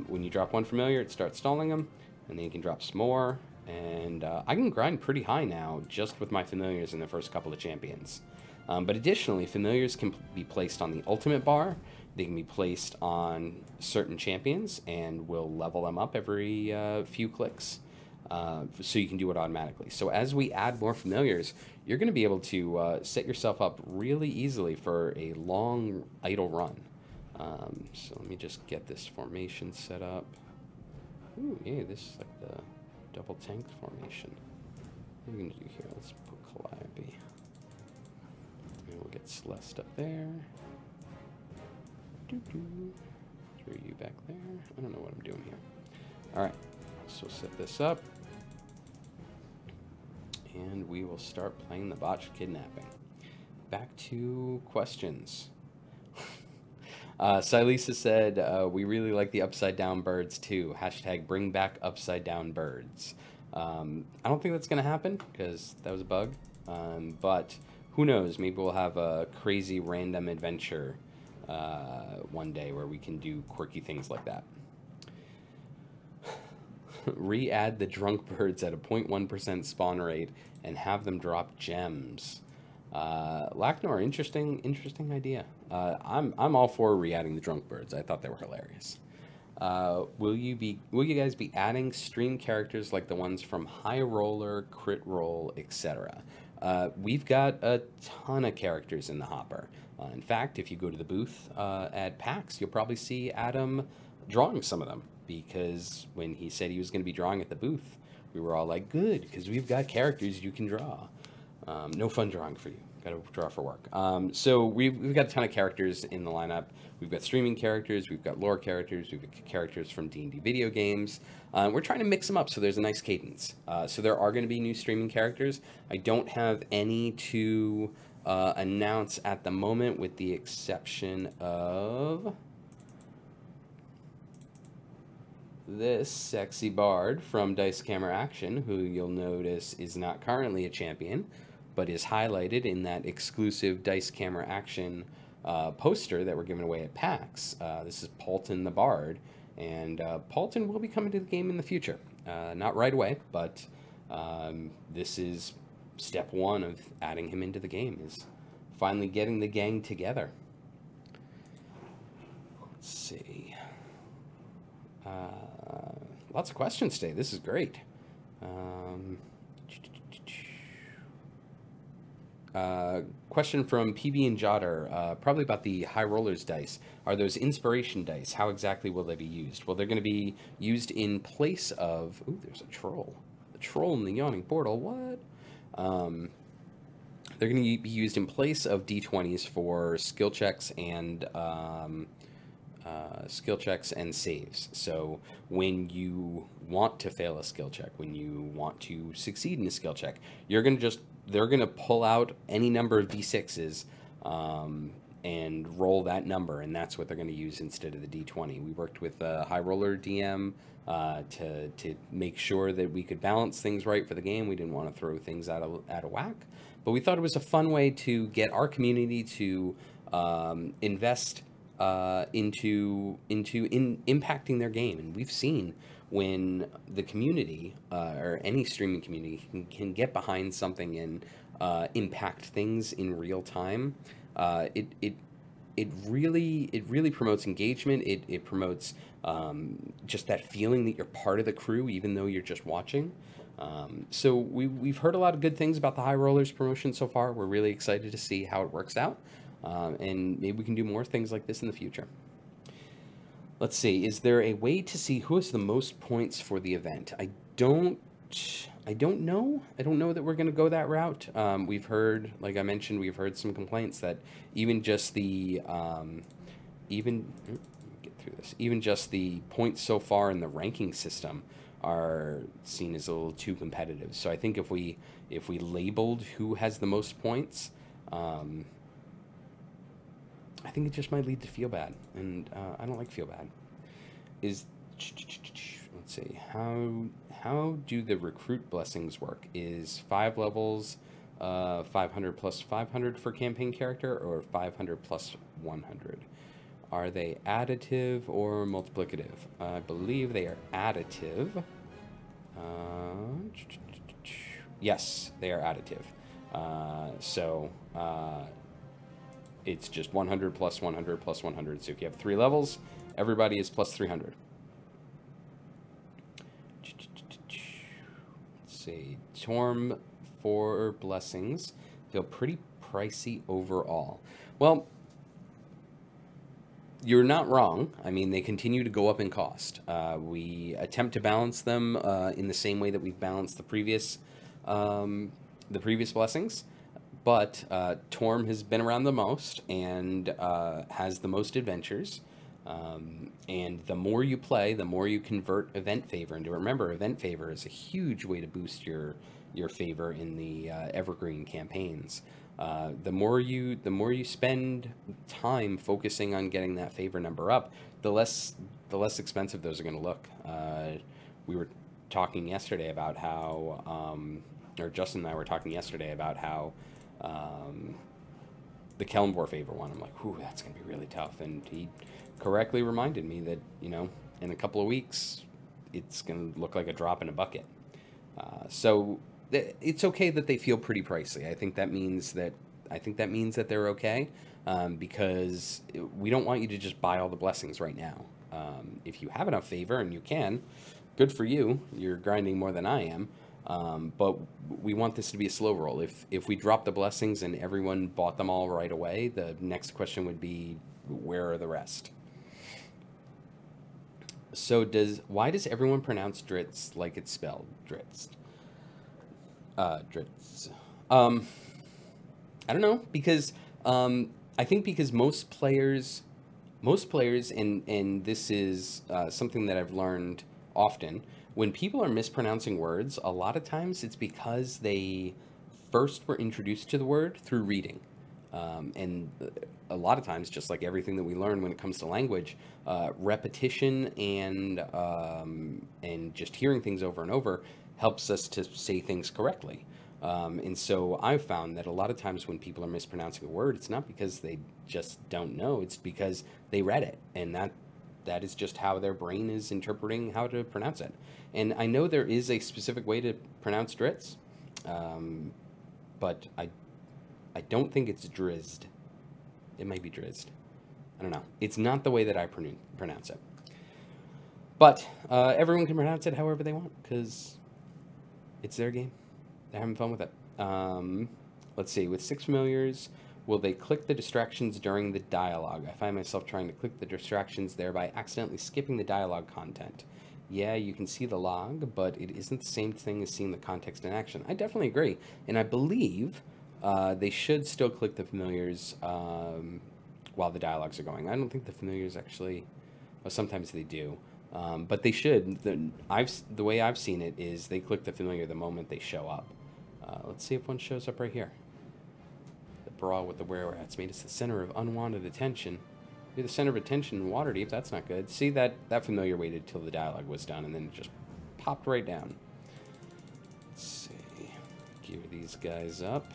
When you drop one familiar, it starts stalling them, and then you can drop some more. And I can grind pretty high now just with my familiars in the first couple of champions. But additionally, familiars can be placed on the ultimate bar. They can be placed on certain champions and will level them up every few clicks. So you can do it automatically. So as we add more familiars, you're going to be able to set yourself up really easily for a long idle run. So let me just get this formation set up. Ooh, yeah, this is like the double tank formation. What are we going to do here? Let's put Calliope. And we'll get Celeste up there. Throw you back there. I don't know what I'm doing here. Alright, so we'll set this up. And we will start playing the botched kidnapping. Back to questions. Silisa said, we really like the upside down birds too. Hashtag bring back upside down birds. I don't think that's going to happen because that was a bug. But who knows? Maybe we'll have a crazy random adventure one day where we can do quirky things like that. Re-add the drunk birds at a 0.1% spawn rate and have them drop gems. Lachnor, interesting idea. I'm all for re-adding the drunk birds. I thought they were hilarious. Will you guys be adding stream characters like the ones from High Roller, Crit Roll, etc.? We've got a ton of characters in the hopper. In fact, if you go to the booth at PAX, you'll probably see Adam drawing some of them, because when he said he was going to be drawing at the booth, we were all like, good, because we've got characters you can draw. No fun drawing for you. Got to draw for work. So we've got a ton of characters in the lineup. We've got streaming characters, we've got lore characters, we've got characters from D&D video games. We're trying to mix them up so there's a nice cadence. So there are going to be new streaming characters. I don't have any to announce at the moment, with the exception of this sexy bard from Dice Camera Action, who you'll notice is not currently a champion, but is highlighted in that exclusive Dice Camera Action poster that we're giving away at PAX. This is Paulton the Bard, and Paulton will be coming to the game in the future. Not right away, but this is step one of adding him into the game, is finally getting the gang together. Let's see. Lots of questions today. This is great. Question from PB and Jotter, probably about the High Rollers dice. Are those inspiration dice? How exactly will they be used? Well, they're going to be used in place of... Ooh, there's a troll. The troll in the yawning portal. What? They're going to be used in place of D20s for skill checks and saves. So when you want to fail a skill check, when you want to succeed in a skill check, they're going to pull out any number of D6s and roll that number, and that's what they're going to use instead of the D20. We worked with a High Roller DM to make sure that we could balance things right for the game. We didn't want to throw things out of whack, but we thought it was a fun way to get our community to invest into impacting their game. And we've seen when the community or any streaming community can get behind something and impact things in real time, it it really promotes engagement. It promotes just that feeling that you're part of the crew, even though you're just watching. So we've heard a lot of good things about the High Rollers promotion so far. We're really excited to see how it works out, and maybe we can do more things like this in the future. Let's see. Is there a way to see who has the most points for the event? Don't. I don't know. I don't know that we're going to go that route. We've heard, like I mentioned, we've heard some complaints that even just the get through this. Even just the points so far in the ranking system are seen as a little too competitive. So I think if we labeled who has the most points, I think it just might lead to feel bad, and I don't like feel bad. Is let's see, how do the recruit blessings work? Is 5 levels 500 plus 500 for campaign character, or 500 plus 100? Are they additive or multiplicative? I believe they are additive. Yes, they are additive. So it's just 100 plus 100 plus 100. So if you have 3 levels, everybody is plus 300. Let's see. Torm for blessings feel pretty pricey overall. Well, you're not wrong. I mean, they continue to go up in cost. We attempt to balance them in the same way that we've balanced the previous blessings. But Torm has been around the most and has the most adventures. And the more you play, the more you convert event favor into. Remember, event favor is a huge way to boost your favor in the evergreen campaigns. The more you spend time focusing on getting that favor number up, the less expensive those are going to look. We were talking yesterday about how, or Justin and I were talking yesterday about how the Kellenborg favor one. I'm like, ooh, that's going to be really tough. And he correctly reminded me that, in a couple of weeks, it's going to look like a drop in a bucket. So it's okay that they feel pretty pricey. I think that means that they're okay, because we don't want you to just buy all the blessings right now. If you have enough favor and you can, good for you. You're grinding more than I am. But we want this to be a slow roll. If we drop the blessings and everyone bought them all right away, the next question would be, where are the rest? So why does everyone pronounce Dritz like it's spelled Dritz? Dritz. I don't know, because I think because most players, and this is something that I've learned often, when people are mispronouncing words, a lot of times it's because they first were introduced to the word through reading. And a lot of times, just like everything that we learn when it comes to language, repetition and just hearing things over and over helps us to say things correctly. And so I've found that a lot of times when people are mispronouncing a word, it's not because they just don't know, it's because they read it, and that is just how their brain is interpreting how to pronounce it. And I know there is a specific way to pronounce Dritz, but I don't think it's Drizzed. It might be Drizzed. I don't know. It's not the way that I pronounce it. But everyone can pronounce it however they want, because it's their game. They're having fun with it. Let's see. With 6 familiars, will they click the distractions during the dialogue? I find myself trying to click the distractions, thereby accidentally skipping the dialogue content. Yeah, you can see the log, but it isn't the same thing as seeing the context in action. I definitely agree. And I believe they should still click the familiars while the dialogues are going. I don't think the familiars actually... Well, sometimes they do. But they should. The way I've seen it is they click the familiar the moment they show up. Let's see if one shows up right here. The brawl with the were-rats made us the center of unwanted attention. Be the center of attention in Waterdeep. That's not good. See, that familiar waited till the dialogue was done, and then it just popped right down. Let's see. Gear these guys up.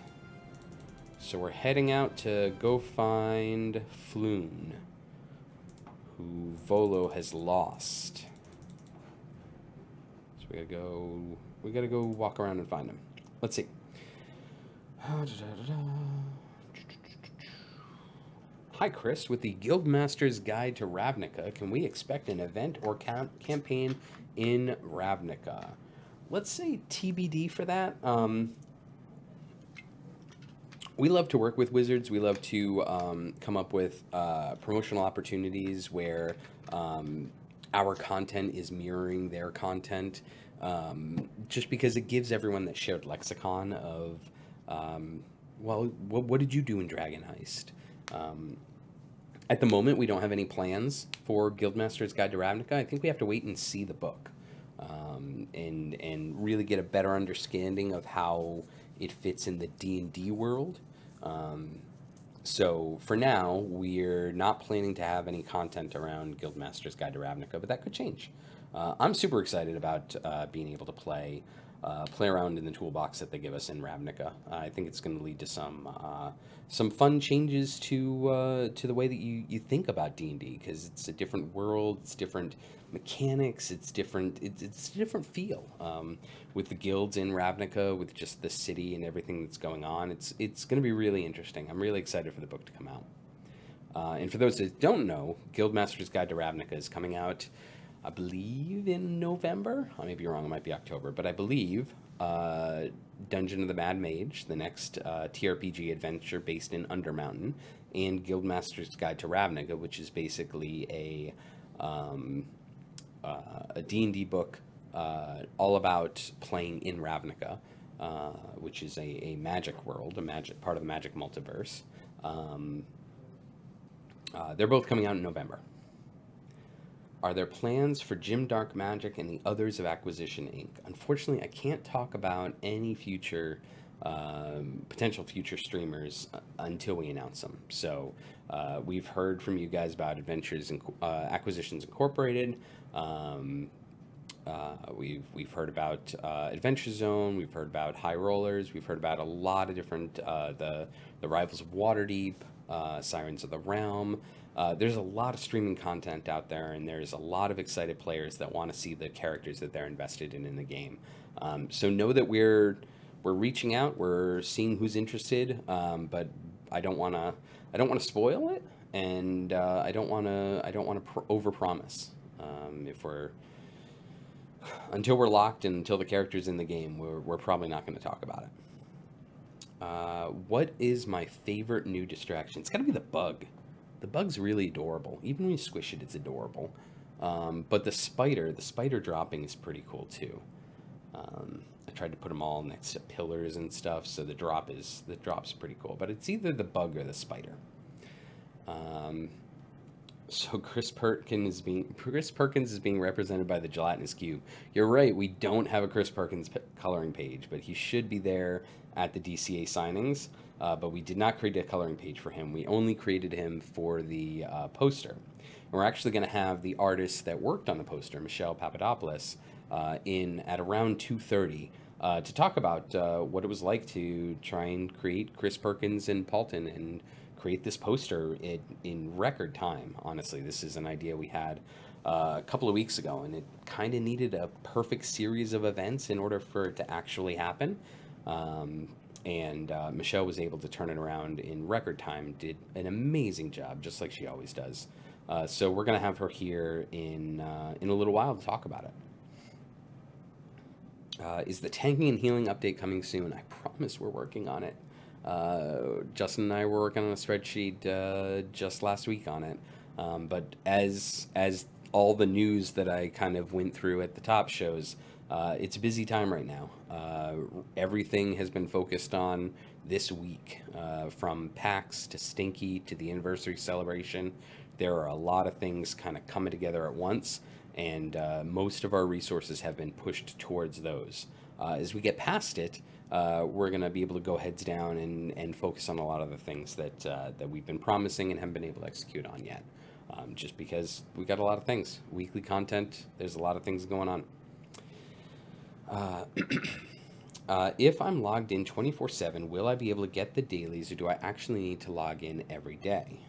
So we're heading out to go find Floon, who Volo has lost. So we gotta go walk around and find him. Let's see. High Hi, Chris. With the Guildmaster's Guide to Ravnica, can we expect an event or campaign in Ravnica? Let's say TBD for that. We love to work with wizards. We love to come up with promotional opportunities where our content is mirroring their content, just because it gives everyone that shared lexicon of, well, what did you do in Dragon Heist? At the moment, we don't have any plans for Guildmaster's Guide to Ravnica. I think we have to wait and see the book, and really get a better understanding of how it fits in the D&D world. So for now, we're not planning to have any content around Guildmaster's Guide to Ravnica, but that could change. I'm super excited about being able to play around in the toolbox that they give us in Ravnica. I think it's going to lead to some fun changes to the way that you think about D&D, because it's a different world, it's different mechanics, it's a different feel, with the guilds in Ravnica, with just the city and everything that's going on. It's going to be really interesting. I'm really excited for the book to come out. And for those that don't know, Guildmaster's Guide to Ravnica is coming out, I believe, in November. I may be wrong, it might be October, but I believe Dungeon of the Mad Mage, the next TRPG adventure based in Undermountain, and Guildmaster's Guide to Ravnica, which is basically a D&D book all about playing in Ravnica, which is a magic world, part of the magic multiverse. They're both coming out in November. Are there plans for Jim Dark Magic and the others of Acquisition Inc.? Unfortunately, I can't talk about any future potential future streamers until we announce them. So we've heard from you guys about Acquisitions Incorporated. We've heard about Adventure Zone. We've heard about High Rollers. We've heard about a lot of different the Rivals of Waterdeep, Sirens of the Realm. There's a lot of streaming content out there, and there's a lot of excited players that want to see the characters that they're invested in the game. So know that we're reaching out, we're seeing who's interested, but I don't want to spoil it, and I don't want to overpromise. Until we're locked and until the character's in the game, we're probably not going to talk about it. What is my favorite new distraction? It's got to be the bug. The bug's really adorable. Even when you squish it, it's adorable. But the spider dropping is pretty cool too. I tried to put them all next to pillars and stuff, so the drop's pretty cool. But it's either the bug or the spider. So Chris Perkins is being represented by the Gelatinous Cube. You're right, we don't have a Chris Perkins coloring page, but he should be there at the DCA signings. But we did not create a coloring page for him. We only created him for the poster. And we're actually going to have the artist that worked on the poster, Michelle Papadopoulos, in at around 2:30 to talk about what it was like to try and create Chris Perkins and Paulton and create this poster in record time. Honestly, this is an idea we had a couple of weeks ago, and it kind of needed a perfect series of events in order for it to actually happen. And Michelle was able to turn it around in record time, did an amazing job, just like she always does. So we're going to have her here in a little while to talk about it. Is the tanking and healing update coming soon? I promise we're working on it. Justin and I were working on a spreadsheet just last week on it. But as all the news that I kind of went through at the top shows, it's a busy time right now. Everything has been focused on this week, from PAX to Stinky to the anniversary celebration. There are a lot of things kind of coming together at once, and most of our resources have been pushed towards those. As we get past it, we're going to be able to go heads down and focus on a lot of the things that we've been promising and haven't been able to execute on yet. Just because we got a lot of things. Weekly content, there's a lot of things going on. If I'm logged in 24/7, will I be able to get the dailies, or do I actually need to log in every day?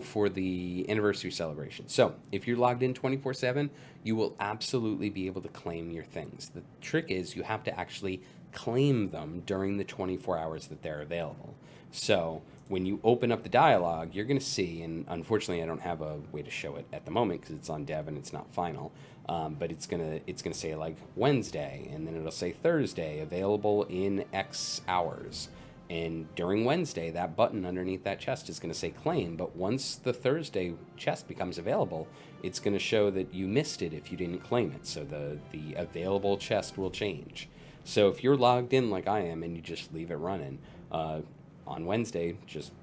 For the anniversary celebration. So if you're logged in 24/7, you will absolutely be able to claim your things. The trick is you have to actually claim them during the 24 hours that they're available. So when you open up the dialogue, you're going to see, and unfortunately, I don't have a way to show it at the moment because it's on dev and it's not final. But it's gonna say like Wednesday, and then it'll say Thursday, available in X hours. And during Wednesday, that button underneath that chest is going to say claim. But once the Thursday chest becomes available, it's going to show that you missed it if you didn't claim it. So the available chest will change. So if you're logged in like I am and you just leave it running, on Wednesday, just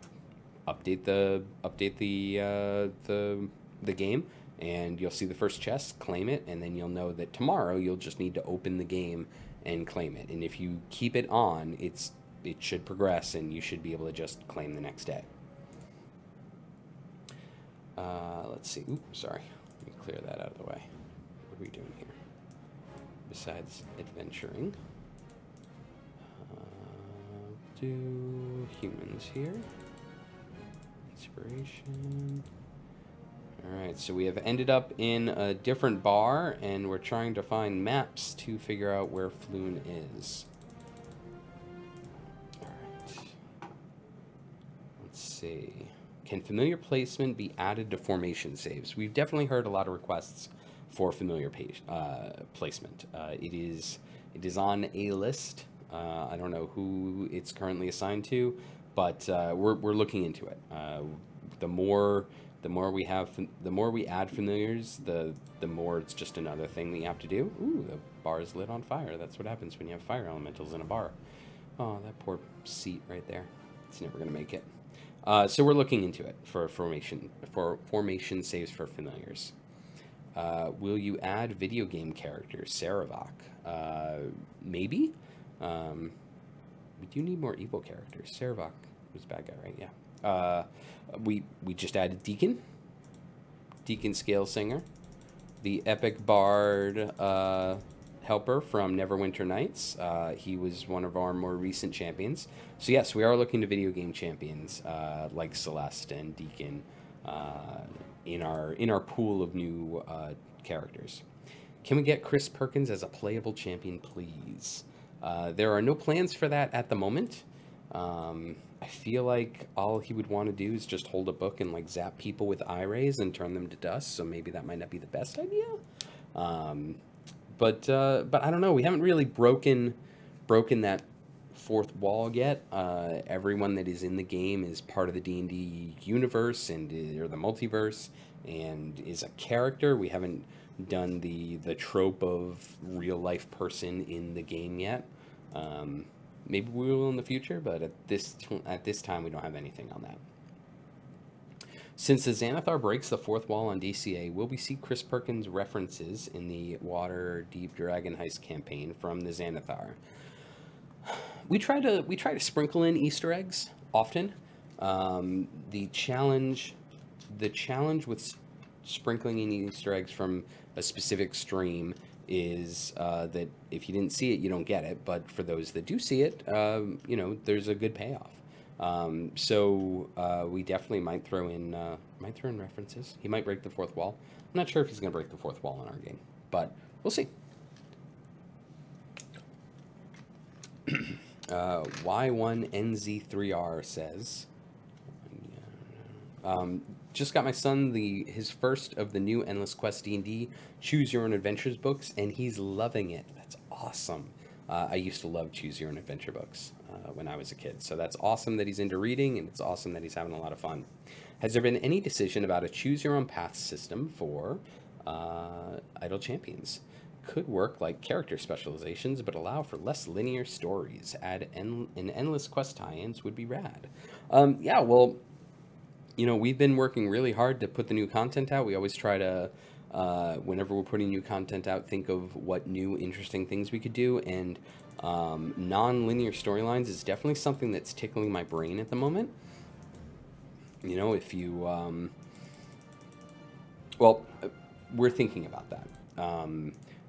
update the game, and you'll see the first chest, claim it, and then you'll know that tomorrow you'll just need to open the game and claim it. And if you keep it on, it should progress, and you should be able to just claim the next day. Let's see. Oops, sorry. Let me clear that out of the way. What are we doing here? Besides adventuring, do humans here. Inspiration. Alright, so we have ended up in a different bar, and we're trying to find maps to figure out where Floon is. Alright. Let's see. Can familiar placement be added to formation saves? We've definitely heard a lot of requests for familiar placement. It is on a list. I don't know who it's currently assigned to, but we're looking into it. The more we add familiars, the more it's just another thing that you have to do. Ooh, the bar is lit on fire. That's what happens when you have fire elementals in a bar. Oh, that poor seat right there. It's never gonna make it. So we're looking into it for formation saves for familiars. Will you add video game characters, Saravok? Maybe. We do need more evil characters. Saravok was a bad guy, right? Yeah. We just added Deacon Scale Singer, the epic bard helper from Neverwinter Nights. He was one of our more recent champions. So yes, we are looking to video game champions like Celeste and Deacon in our pool of new characters. Can we get Chris Perkins as a playable champion, please? There are no plans for that at the moment. I feel like all he would want to do is just hold a book and like zap people with eye rays and turn them to dust. So maybe that might not be the best idea. But I don't know. We haven't really broken that fourth wall yet. Everyone that is in the game is part of the D&D universe or the multiverse and is a character. We haven't done the trope of real life person in the game yet. Maybe we will in the future, but at this time we don't have anything on that. Since the Xanathar breaks the fourth wall on DCA, will we see Chris Perkins references in the Waterdeep Dragon Heist campaign from the Xanathar? We try to sprinkle in Easter eggs often. The challenge with sprinkling in Easter eggs from a specific stream is that if you didn't see it, you don't get it. But for those that do see it, there's a good payoff. So we definitely might throw in references. He might break the fourth wall. I'm not sure if he's going to break the fourth wall in our game, but we'll see. Y1NZ3R says, just got my son his first of the new Endless Quest D&D Choose Your Own Adventures books, and he's loving it. That's awesome. I used to love Choose Your Own Adventure books when I was a kid, so that's awesome that he's into reading, and it's awesome that he's having a lot of fun. Has there been any decision about a Choose Your Own Path system for Idle Champions? Could work like character specializations, but allow for less linear stories. Add an Endless Quest tie-ins would be rad. Yeah, well, we've been working really hard to put the new content out. We always try to, whenever we're putting new content out, think of what new interesting things we could do. And non-linear storylines is definitely something that's tickling my brain at the moment. If you, well, we're thinking about that.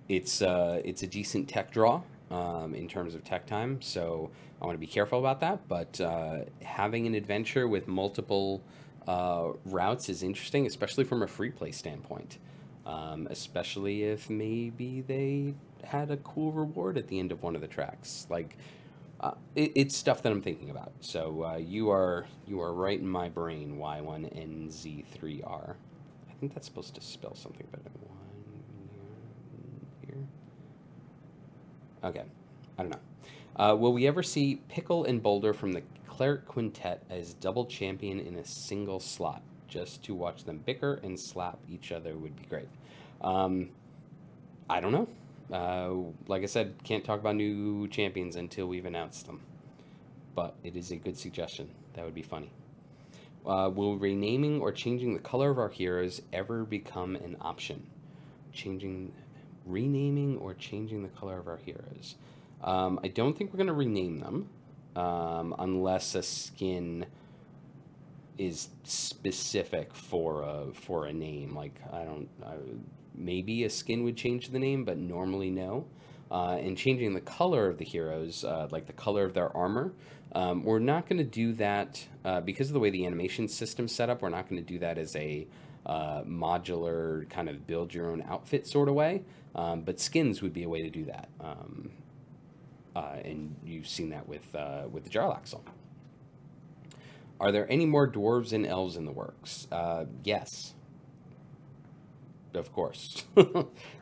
It's a decent tech draw in terms of tech time, so I want to be careful about that. But having an adventure with multiple routes is interesting, especially from a free play standpoint. Especially if maybe they had a cool reward at the end of one of the tracks. Like, It's stuff that I'm thinking about. So you are right in my brain. Y1NZ3R. I think that's supposed to spell something, but one here. Okay, I don't know. Will we ever see Pickle and Boulder from the Cleric Quintet as double champion in a single slot? Just to watch them bicker and slap each other would be great. Um, I don't know. Like I said, can't talk about new champions until we've announced them. But it is a good suggestion. That would be funny. Will renaming or changing the color of our heroes ever become an option? Changing, renaming or changing the color of our heroes. I don't think we're going to rename them unless a skin is specific for a name. Like maybe a skin would change the name, but normally no. And changing the color of the heroes, like the color of their armor, we're not going to do that because of the way the animation system's set up. We're not going to do that as a modular kind of build your own outfit sort of way. But skins would be a way to do that. And you've seen that with the Jarlaxle. Are there any more dwarves and elves in the works? Yes, of course.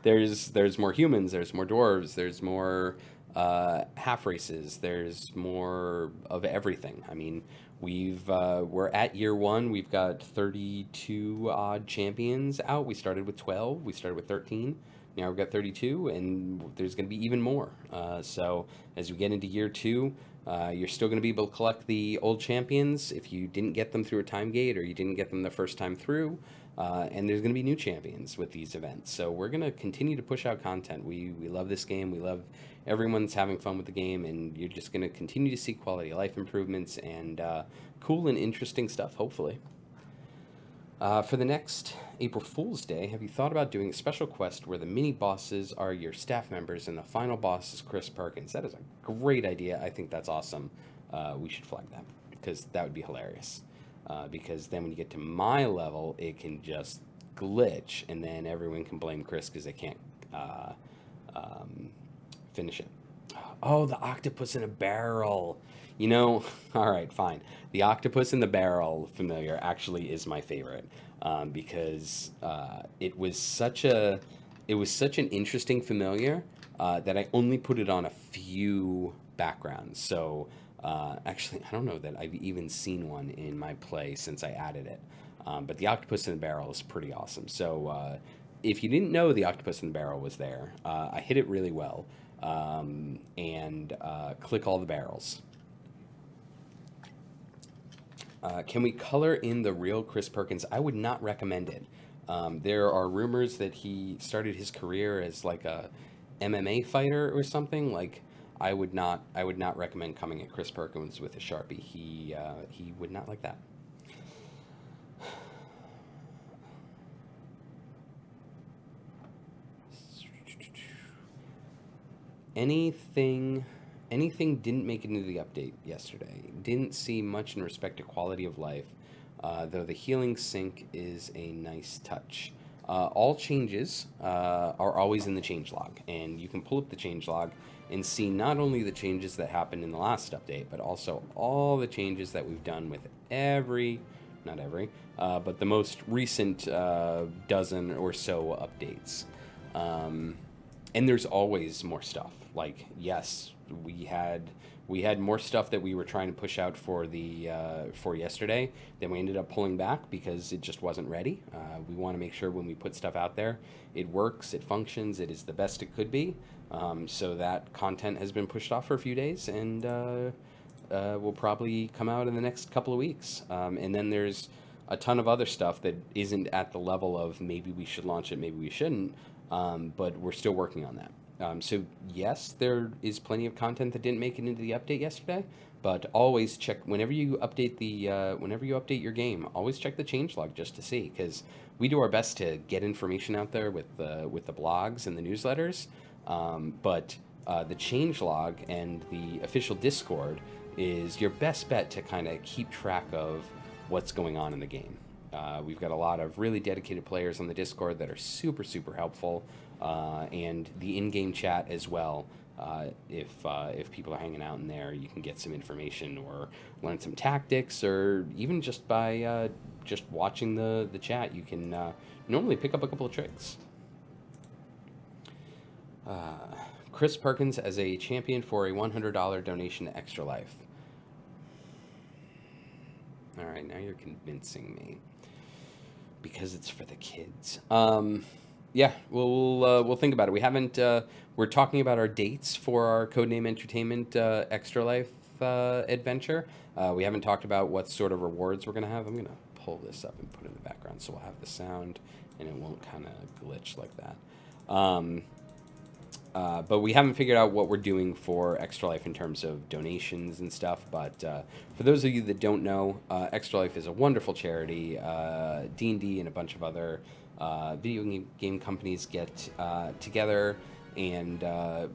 there's more humans. There's more dwarves. There's more half races. There's more of everything. I mean, we're at year one. We've got 32 odd champions out. We started with 12. We started with 13. Now we've got 32, and there's going to be even more. So as we get into year two, you're still going to be able to collect the old champions if you didn't get them through a time gate or you didn't get them the first time through. And there's going to be new champions with these events. So we're going to continue to push out content. We love this game. We love everyone's having fun with the game. And you're just going to continue to see quality of life improvements and cool and interesting stuff, hopefully. For the next April Fool's Day, have you thought about doing a special quest where the mini-bosses are your staff members and the final boss is Chris Perkins? That is a great idea. I think that's awesome. We should flag that because that would be hilarious. Because then when you get to my level, it can just glitch, and then everyone can blame Chris because they can't finish it. Oh, the octopus in a barrel. You know, all right, fine. The octopus in the barrel familiar actually is my favorite because it was such an interesting familiar that I only put it on a few backgrounds. So actually, I don't know that I've even seen one in my play since I added it. But the octopus in the barrel is pretty awesome. So if you didn't know the octopus in the barrel was there, I hit it really well. And click all the barrels. Can we color in the real Chris Perkins? I would not recommend it. There are rumors that he started his career as like a MMA fighter or something. Like I would not recommend coming at Chris Perkins with a Sharpie. He would not like that. Anything didn't make it into the update yesterday. Didn't see much in respect to quality of life, though the healing sync is a nice touch. All changes are always in the changelog, and you can pull up the changelog and see not only the changes that happened in the last update, but also all the changes that we've done with not every, but the most recent dozen or so updates. And there's always more stuff. Like, yes, we had more stuff that we were trying to push out for for yesterday that we ended up pulling back because it just wasn't ready. We want to make sure when we put stuff out there, it works, it functions, it is the best it could be. So that content has been pushed off for a few days and will probably come out in the next couple of weeks. And then there's a ton of other stuff that isn't at the level of maybe we should launch it, maybe we shouldn't. But we're still working on that. So yes, there is plenty of content that didn't make it into the update yesterday, but always check whenever you update your game. Always check the changelog just to see, because we do our best to get information out there with the blogs and the newsletters. But the changelog and the official Discord is your best bet to kind of keep track of what's going on in the game. We've got a lot of really dedicated players on the Discord that are super, super helpful, and the in-game chat as well If people are hanging out in there, you can get some information or learn some tactics, or even just by just watching the chat, you can normally pick up a couple of tricks. Chris Perkins as a champion for a $100 donation to Extra Life. All right, now you're convincing me because it's for the kids. Yeah, we'll think about it. We haven't. We're talking about our dates for our Codename Entertainment Extra Life adventure. We haven't talked about what sort of rewards we're gonna have. I'm gonna pull this up and put it in the background so we'll have the sound and it won't kind of glitch like that. But we haven't figured out what we're doing for Extra Life in terms of donations and stuff. But for those of you that don't know, Extra Life is a wonderful charity. D&D and a bunch of other video game companies get together and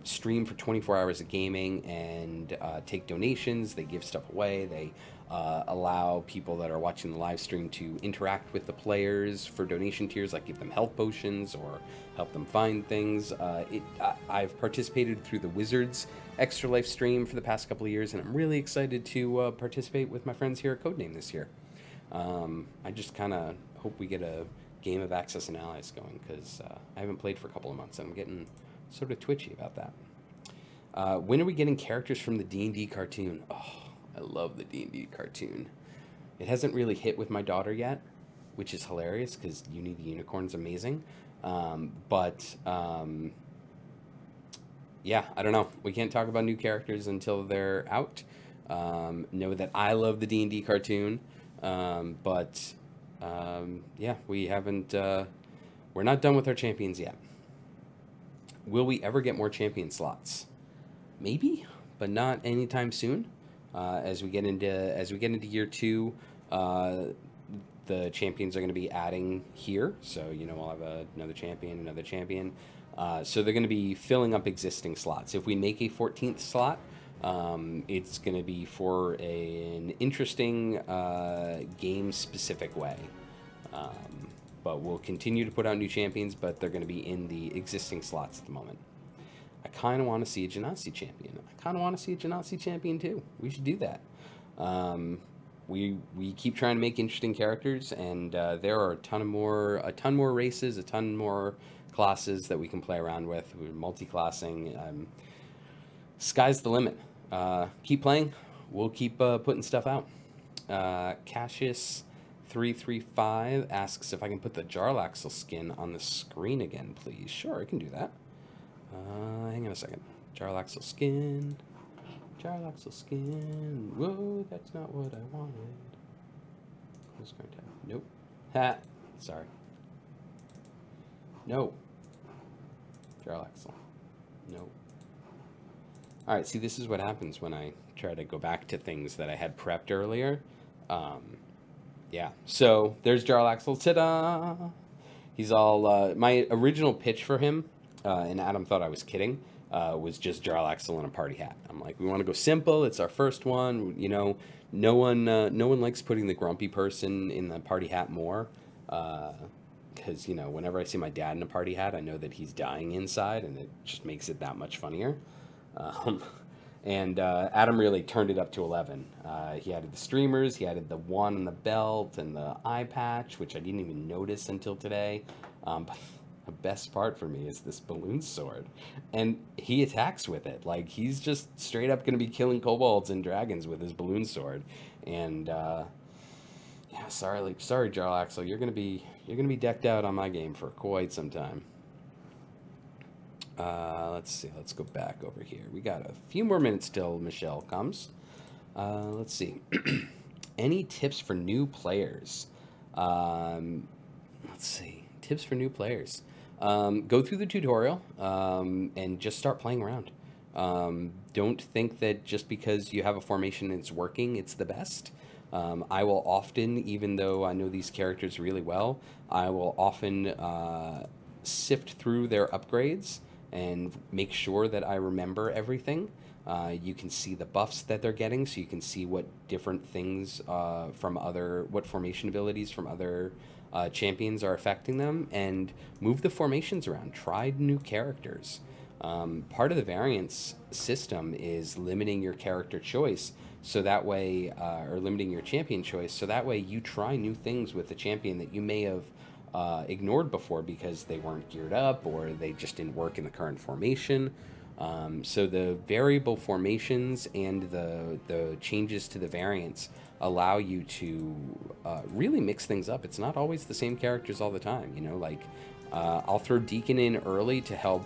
stream for 24 hours of gaming and take donations. They give stuff away. They allow people that are watching the live stream to interact with the players for donation tiers, like give them health potions or help them find things. I've participated through the Wizards Extra Life stream for the past couple of years, and I'm really excited to participate with my friends here at Codename this year. I just kind of hope we get a game of Access and Allies going, because I haven't played for a couple of months, and I'm getting sort of twitchy about that. When are we getting characters from the D&D cartoon? Oh, I love the D&D cartoon. It hasn't really hit with my daughter yet, which is hilarious because Uni the Unicorn's amazing. Yeah, I don't know. We can't talk about new characters until they're out. Know that I love the D&D cartoon, yeah, we haven't. We're not done with our champions yet. Will we ever get more champion slots? Maybe, but not anytime soon. As we get into year 2, the champions are going to be adding here. So we'll have another champion. So they're going to be filling up existing slots. If we make a 14th slot, it's going to be for an interesting game-specific way. But we'll continue to put out new champions, but they're going to be in the existing slots at the moment. I kind of want to see a Genasi champion. I kind of want to see a Genasi champion too. We should do that. We keep trying to make interesting characters, and there are a ton more races, a ton more classes that we can play around with. We're multi-classing. Sky's the limit. Keep playing. We'll keep putting stuff out. Cassius335 asks if I can put the Jarlaxle skin on the screen again, please. Sure, I can do that. Hang on a second. Jarlaxle skin. Jarlaxle skin. Whoa, that's not what I wanted. Who's going to? Nope. Ha. Sorry. No. Jarlaxle. Nope. All right. See, this is what happens when I try to go back to things that I had prepped earlier. Yeah. So there's Jarlaxle. Ta-da! He's all. My original pitch for him, and Adam thought I was kidding, was just Jarlaxle in a party hat. I'm like, we want to go simple. It's our first one. No one likes putting the grumpy person in the party hat more. Because whenever I see my dad in a party hat, I know that he's dying inside, and it just makes it that much funnier. And Adam really turned it up to 11. He added the streamers, he added the one on the belt and the eye patch, which I didn't even notice until today. But the best part for me is this balloon sword, and he attacks with it. Like, he's just straight up going to be killing kobolds and dragons with his balloon sword. And yeah, sorry Jarlaxle, you're gonna be decked out on my game for quite some time. Let's see. Let's go back over here. We got a few more minutes till Michelle comes. Let's see. Any tips for new players? Let's see. Tips for new players. Go through the tutorial and just start playing around. Don't think that just because you have a formation and it's working, it's the best. I will often, even though I know these characters really well, I will often sift through their upgrades and make sure that I remember everything. You can see the buffs that they're getting, so you can see what different things what formation abilities from other champions are affecting them, and move the formations around. Try new characters. Part of the variance system is limiting your character choice, so that way, or limiting your champion choice, so that way you try new things with the champion that you may have ignored before because they weren't geared up or they just didn't work in the current formation. So the variable formations and the changes to the variants allow you to really mix things up. It's not always the same characters all the time, you know, like I'll throw Deacon in early to help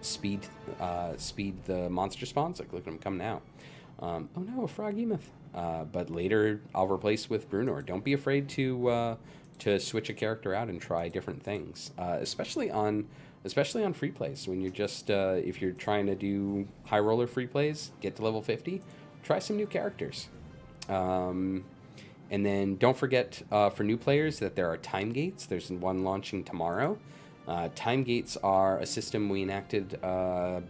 speed the monster spawns. Like, look at him come now. Oh no, a Froghemoth. But later I'll replace with Brunor. Don't be afraid to switch a character out and try different things, especially on free plays. When you're just if you're trying to do high roller free plays, get to level 50, try some new characters. And then don't forget for new players that there are time gates. There's one launching tomorrow. Time gates are a system we enacted a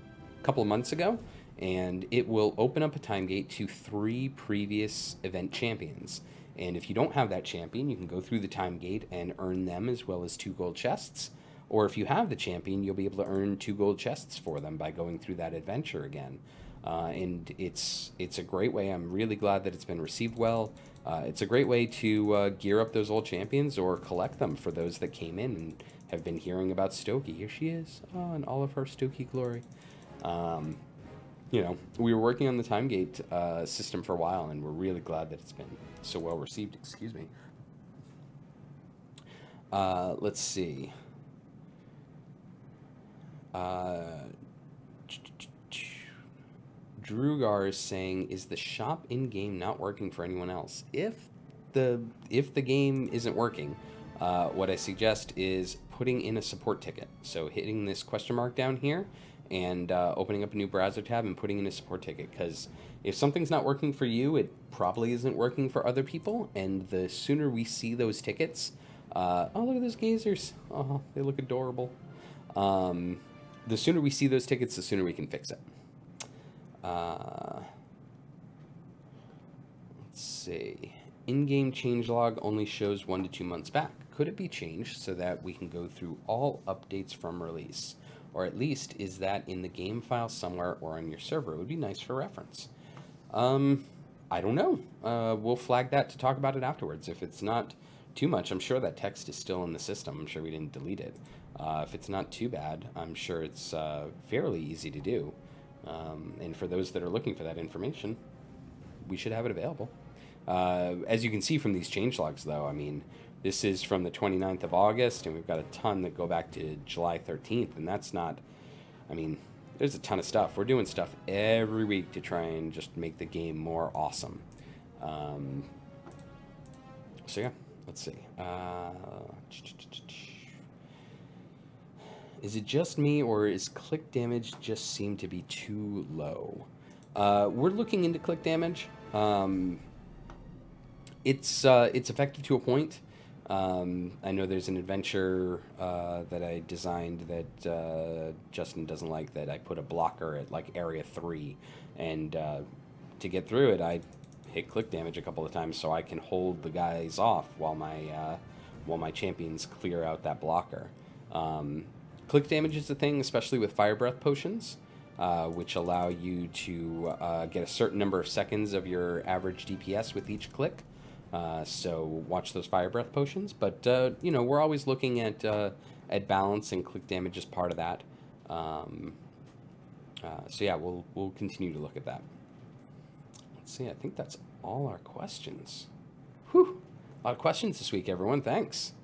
couple of months ago, and it will open up a time gate to 3 previous event champions. And if you don't have that champion, you can go through the time gate and earn them as well as 2 gold chests. Or if you have the champion, you'll be able to earn 2 gold chests for them by going through that adventure again. And it's a great way. I'm really glad that it's been received well. It's a great way to gear up those old champions or collect them for those that came in and have been hearing about Stokey. Here she is, in all of her Stokey glory. You know, we were working on the time gate system for a while, and we're really glad that it's been so well received. Excuse me. Let's see. Drugar is saying, is the shop in-game not working for anyone else? If the game isn't working, what I suggest is putting in a support ticket. So hitting this question mark down here and opening up a new browser tab and putting in a support ticket, because if something's not working for you, it probably isn't working for other people, and the sooner we see those tickets, oh, look at those gazers. Oh, they look adorable. The sooner we see those tickets, the sooner we can fix it. Let's see. In-game changelog only shows 1 to 2 months back. Could it be changed so that we can go through all updates from release? Or at least, is that in the game file somewhere or on your server? It would be nice for reference. I don't know. We'll flag that to talk about it afterwards. If it's not too much, I'm sure that text is still in the system. I'm sure we didn't delete it. If it's not too bad, I'm sure it's fairly easy to do. And for those that are looking for that information, we should have it available. As you can see from these changelogs, though, I mean, this is from the 29th of August, and we've got a ton that go back to July 13th, and that's not, I mean, there's a ton of stuff. We're doing stuff every week to try and just make the game more awesome. So yeah, let's see. Is it just me, or is click damage just seem to be too low? We're looking into click damage. It's effective to a point. I know there's an adventure that I designed that Justin doesn't like, that I put a blocker at like area 3, and to get through it, I hit click damage a couple of times so I can hold the guys off while my champions clear out that blocker. Click damage is the thing, especially with fire breath potions, which allow you to get a certain number of seconds of your average DPS with each click. So watch those fire breath potions. But you know, we're always looking at balance, and click damage is part of that. So yeah, we'll continue to look at that. Let's see. I think that's all our questions. Whew, a lot of questions this week, everyone. Thanks.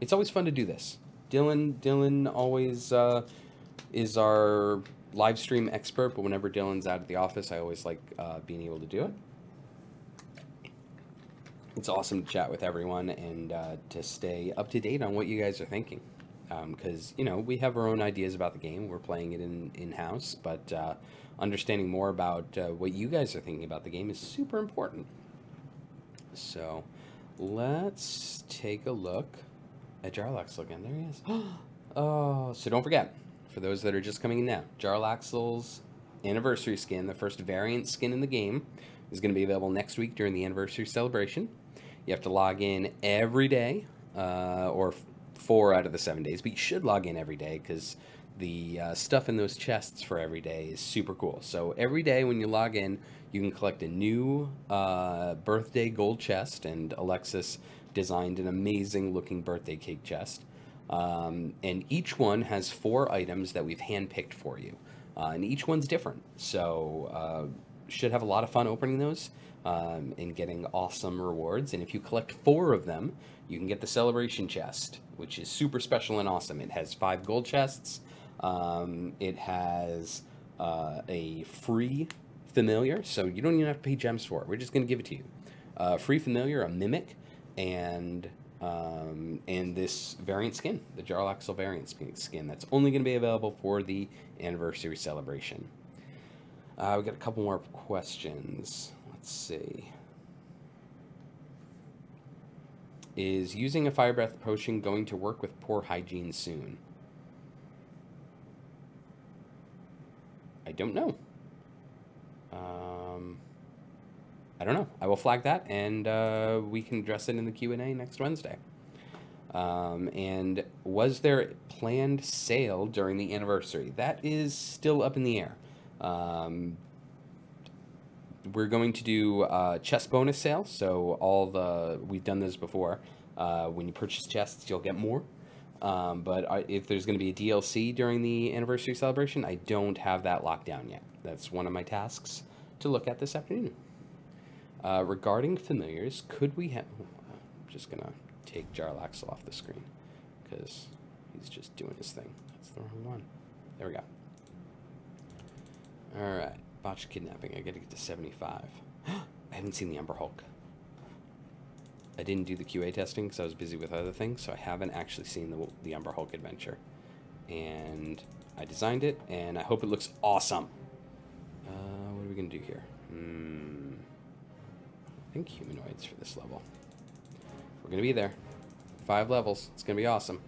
It's always fun to do this. Dylan always is our live stream expert, but whenever Dylan's out of the office, I always like being able to do it. It's awesome to chat with everyone and to stay up to date on what you guys are thinking. Because, you know, we have our own ideas about the game. We're playing it in-house, but understanding more about what you guys are thinking about the game is super important. So let's take a look at Jarlaxle again. There he is. Oh, so don't forget, for those that are just coming in now, Jarlaxle's anniversary skin, the first variant skin in the game, is going to be available next week during the anniversary celebration. You have to log in every day, or 4 out of the 7 days, but you should log in every day because the stuff in those chests for every day is super cool. So every day when you log in, you can collect a new birthday gold chest, and Alexis designed an amazing looking birthday cake chest. And each one has 4 items that we've handpicked for you, and each one's different. So should have a lot of fun opening those and getting awesome rewards. And if you collect 4 of them, you can get the celebration chest, which is super special and awesome. It has 5 gold chests. It has a free familiar, so you don't even have to pay gems for it. We're just going to give it to you. Free familiar, a mimic, and this variant skin, the Jarlaxle variant skin. That's only going to be available for the anniversary celebration. We got a couple more questions. Let's see. Is using a fire breath potion going to work with poor hygiene soon? I don't know. I don't know. I will flag that, and we can address it in the Q&A next Wednesday. And was there a planned sale during the anniversary? That is still up in the air. We're going to do chest bonus sale. So we've done this before. When you purchase chests, you'll get more. But if there's going to be a DLC during the anniversary celebration, I don't have that locked down yet. That's one of my tasks to look at this afternoon. Regarding familiars, could we have... I'm just going to take Jarlaxle off the screen because he's just doing his thing. That's the wrong one. There we go. All right. Botched kidnapping. I got to get to 75. I haven't seen the Umber Hulk. I didn't do the QA testing because I was busy with other things, so I haven't actually seen the Umber Hulk adventure. And I designed it, and I hope it looks awesome. What are we going to do here? I think humanoids for this level. We're going to be there. 5 levels. It's going to be awesome.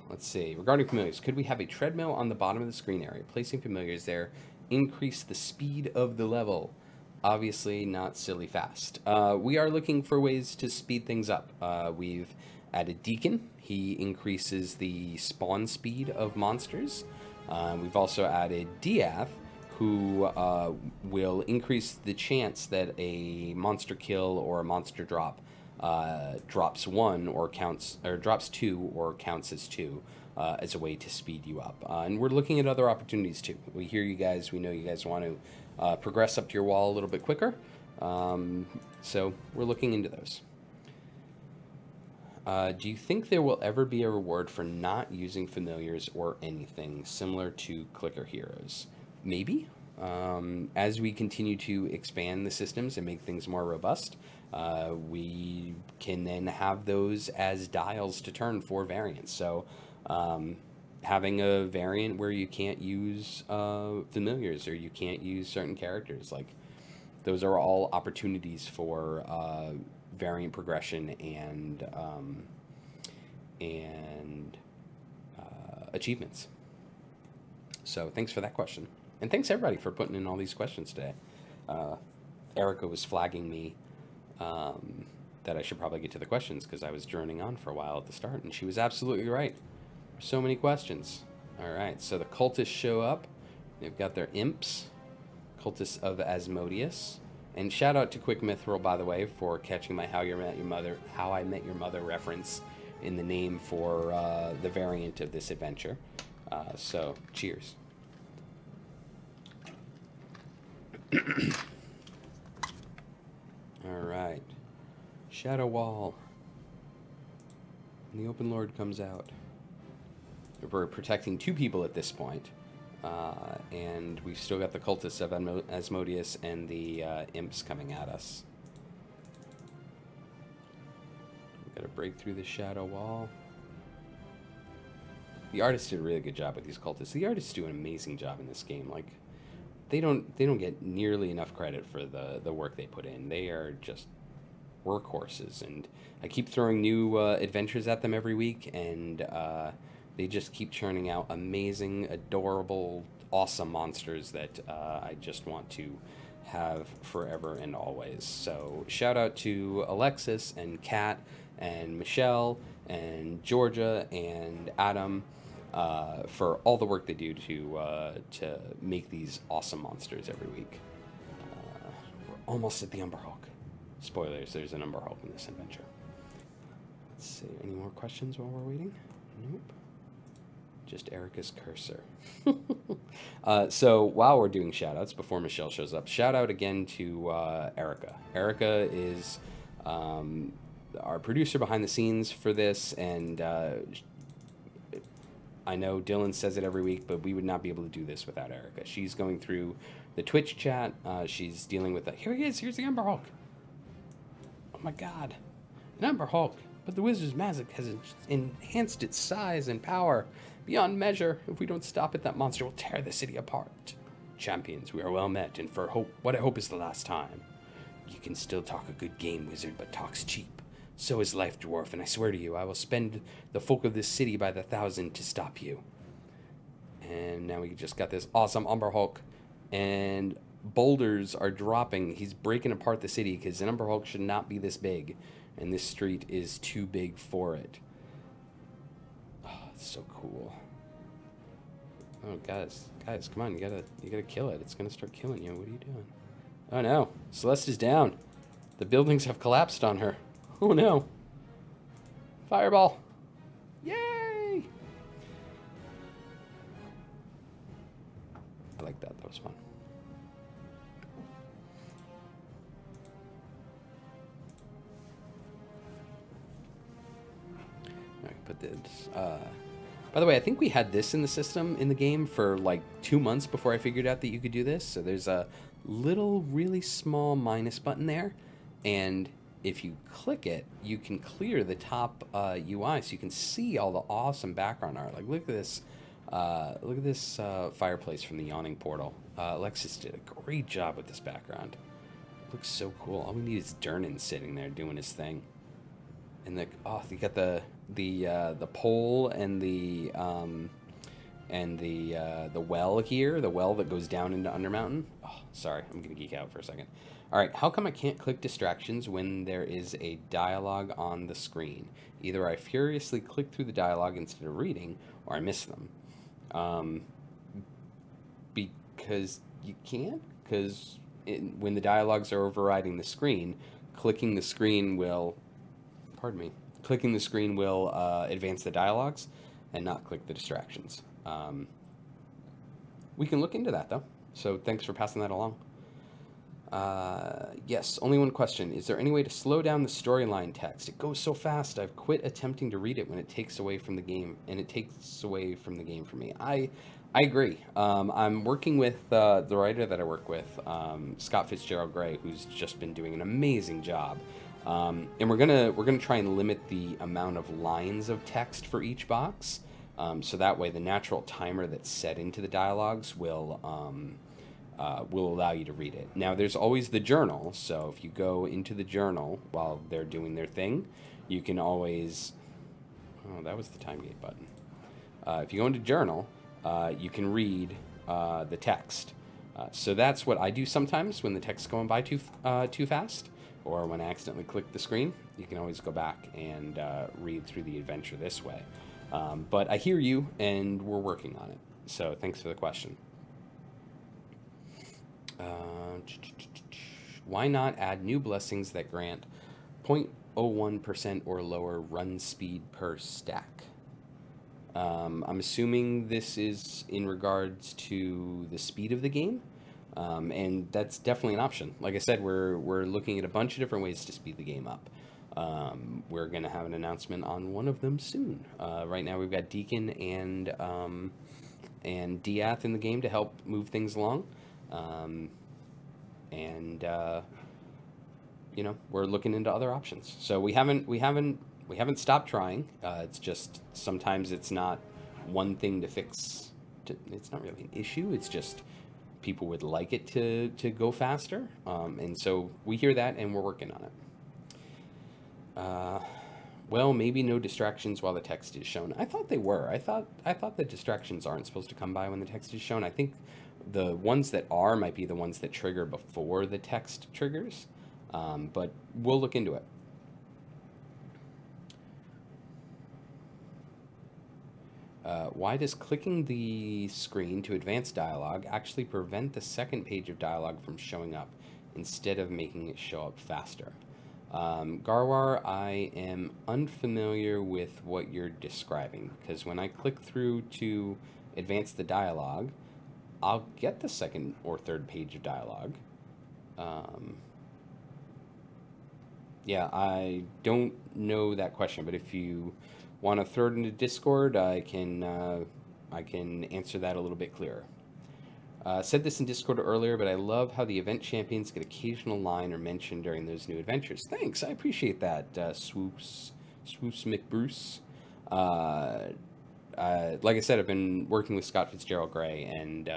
Let's see. Regarding familiars, could we have a treadmill on the bottom of the screen area? Placing familiars there increase the speed of the level. Obviously not silly fast. We are looking for ways to speed things up. We've added Deacon. He increases the spawn speed of monsters. We've also added Diath, who will increase the chance that a monster kill or a monster drop drops 1 or drops 2 or counts as 2 as a way to speed you up. And we're looking at other opportunities too. We hear you guys. We know you guys want to progress up to your wall a little bit quicker. So we're looking into those. Do you think there will ever be a reward for not using familiars or anything similar to clicker heroes? Maybe. As we continue to expand the systems and make things more robust, we can then have those as dials to turn for variants. So having a variant where you can't use familiars or you can't use certain characters, like those are all opportunities for variant progression and achievements. So thanks for that question. And thanks everybody for putting in all these questions today. Erica was flagging me that I should probably get to the questions because I was droning on for a while at the start, and she was absolutely right. So many questions. All right, so the cultists show up. They've got their imps, cultists of Asmodeus. And shout out to Quick Mithril, by the way, for catching my How I Met Your Mother reference in the name for the variant of this adventure. So cheers. All right, Shadow Wall. And the Open Lord comes out. We're protecting 2 people at this point, and we've still got the cultists of Asmodeus and the imps coming at us. We've got to break through the Shadow Wall. The artists did a really good job with these cultists. The artists do an amazing job in this game. Like, they don't get nearly enough credit for the work they put in. They are just workhorses, and I keep throwing new adventures at them every week, and they just keep churning out amazing, adorable, awesome monsters that I just want to have forever and always. So shout out to Alexis and Kat and Michelle and Georgia and Adam for all the work they do to make these awesome monsters every week. We're almost at the Umber Hulk. Spoilers, there's an Umber Hulk in this adventure. Let's see, any more questions while we're waiting? Nope. Just Erica's cursor. So while we're doing shoutouts, before Michelle shows up, shout out again to Erica. Erica is our producer behind the scenes for this, and I know Dylan says it every week, but we would not be able to do this without Erica. She's going through the Twitch chat. She's dealing with here he is. Here's the Umber Hulk. Oh my God, an Umber Hulk! But the Wizard's magic has enhanced its size and power beyond measure. If we don't stop it, that monster will tear the city apart. Champions, we are well met, and for what I hope is the last time. You can still talk a good game, Wizard, but talk's cheap. So is life, Dwarf, and I swear to you, I will spend the folk of this city by the 1,000 to stop you. And now we just got this awesome Umber Hulk, and boulders are dropping. He's breaking apart the city, because an Umber Hulk should not be this big, and this street is too big for it. Oh, it's so cool. Oh, guys, come on, you gotta kill it. It's gonna start killing you. What are you doing? Oh no, Celeste is down. The buildings have collapsed on her. Oh no. Fireball. Yay! I like that. That was fun. I can put this. By the way, I think we had this in the system in the game for like 2 months before I figured out that you could do this. So there's a little, really small minus button there, and if you click it, you can clear the top UI, so you can see all the awesome background art. Like, look at this. Look at this fireplace from the Yawning Portal. Alexis did a great job with this background. It looks so cool. All we need is Dernan sitting there doing his thing. And you got the pole and the well here, the well that goes down into Undermountain. Oh, sorry, I'm gonna geek out for a second. All right, how come I can't click distractions when there is a dialogue on the screen? Either I furiously click through the dialogue instead of reading, or I miss them. Because you can't. Because when the dialogues are overriding the screen, clicking the screen will. Pardon me. Clicking the screen will advance the dialogues and not click the distractions. We can look into that, though. So thanks for passing that along. Yes, only one question. Is there any way to slow down the storyline text? It goes so fast, I've quit attempting to read it when it takes away from the game, and it takes away from the game for me. I agree. I'm working with the writer that I work with, Scott Fitzgerald Gray, who's just been doing an amazing job. And we're gonna try and limit the amount of lines of text for each box, so that way the natural timer that's set into the dialogues will allow you to read it. Now, there's always the journal, so if you go into the journal while they're doing their thing, you can always. Oh, that was the time gate button. If you go into journal, you can read the text. So that's what I do sometimes when the text's going by too fast. Or when I accidentally click the screen, you can always go back and read through the adventure this way. But I hear you, and we're working on it. So thanks for the question. Why not add new blessings that grant 0.01% or lower run speed per stack? I'm assuming this is in regards to the speed of the game. And that's definitely an option. Like I said, we're looking at a bunch of different ways to speed the game up. We're going to have an announcement on one of them soon. Right now we've got Deacon and Diath in the game to help move things along. You know, we're looking into other options. So we haven't stopped trying. It's just sometimes it's not one thing to fix. It's not really an issue. It's just people would like it to go faster, and so we hear that and we're working on it. Well, maybe no distractions while the text is shown. I thought they were. I thought the distractions aren't supposed to come by when the text is shown. I think the ones that are might be the ones that trigger before the text triggers, but we'll look into it. Why does clicking the screen to advance dialogue actually prevent the second page of dialogue from showing up instead of making it show up faster? Garwar, I am unfamiliar with what you're describing, because when I click through to advance the dialogue, I'll get the second or third page of dialogue. Yeah, I don't know that question, but if you want to throw it into Discord, I can answer that a little bit clearer. Said this in Discord earlier, but I love how the event champions get occasional line or mention during those new adventures. Thanks, I appreciate that, Swoops McBruce. Like I said, I've been working with Scott Fitzgerald Gray, and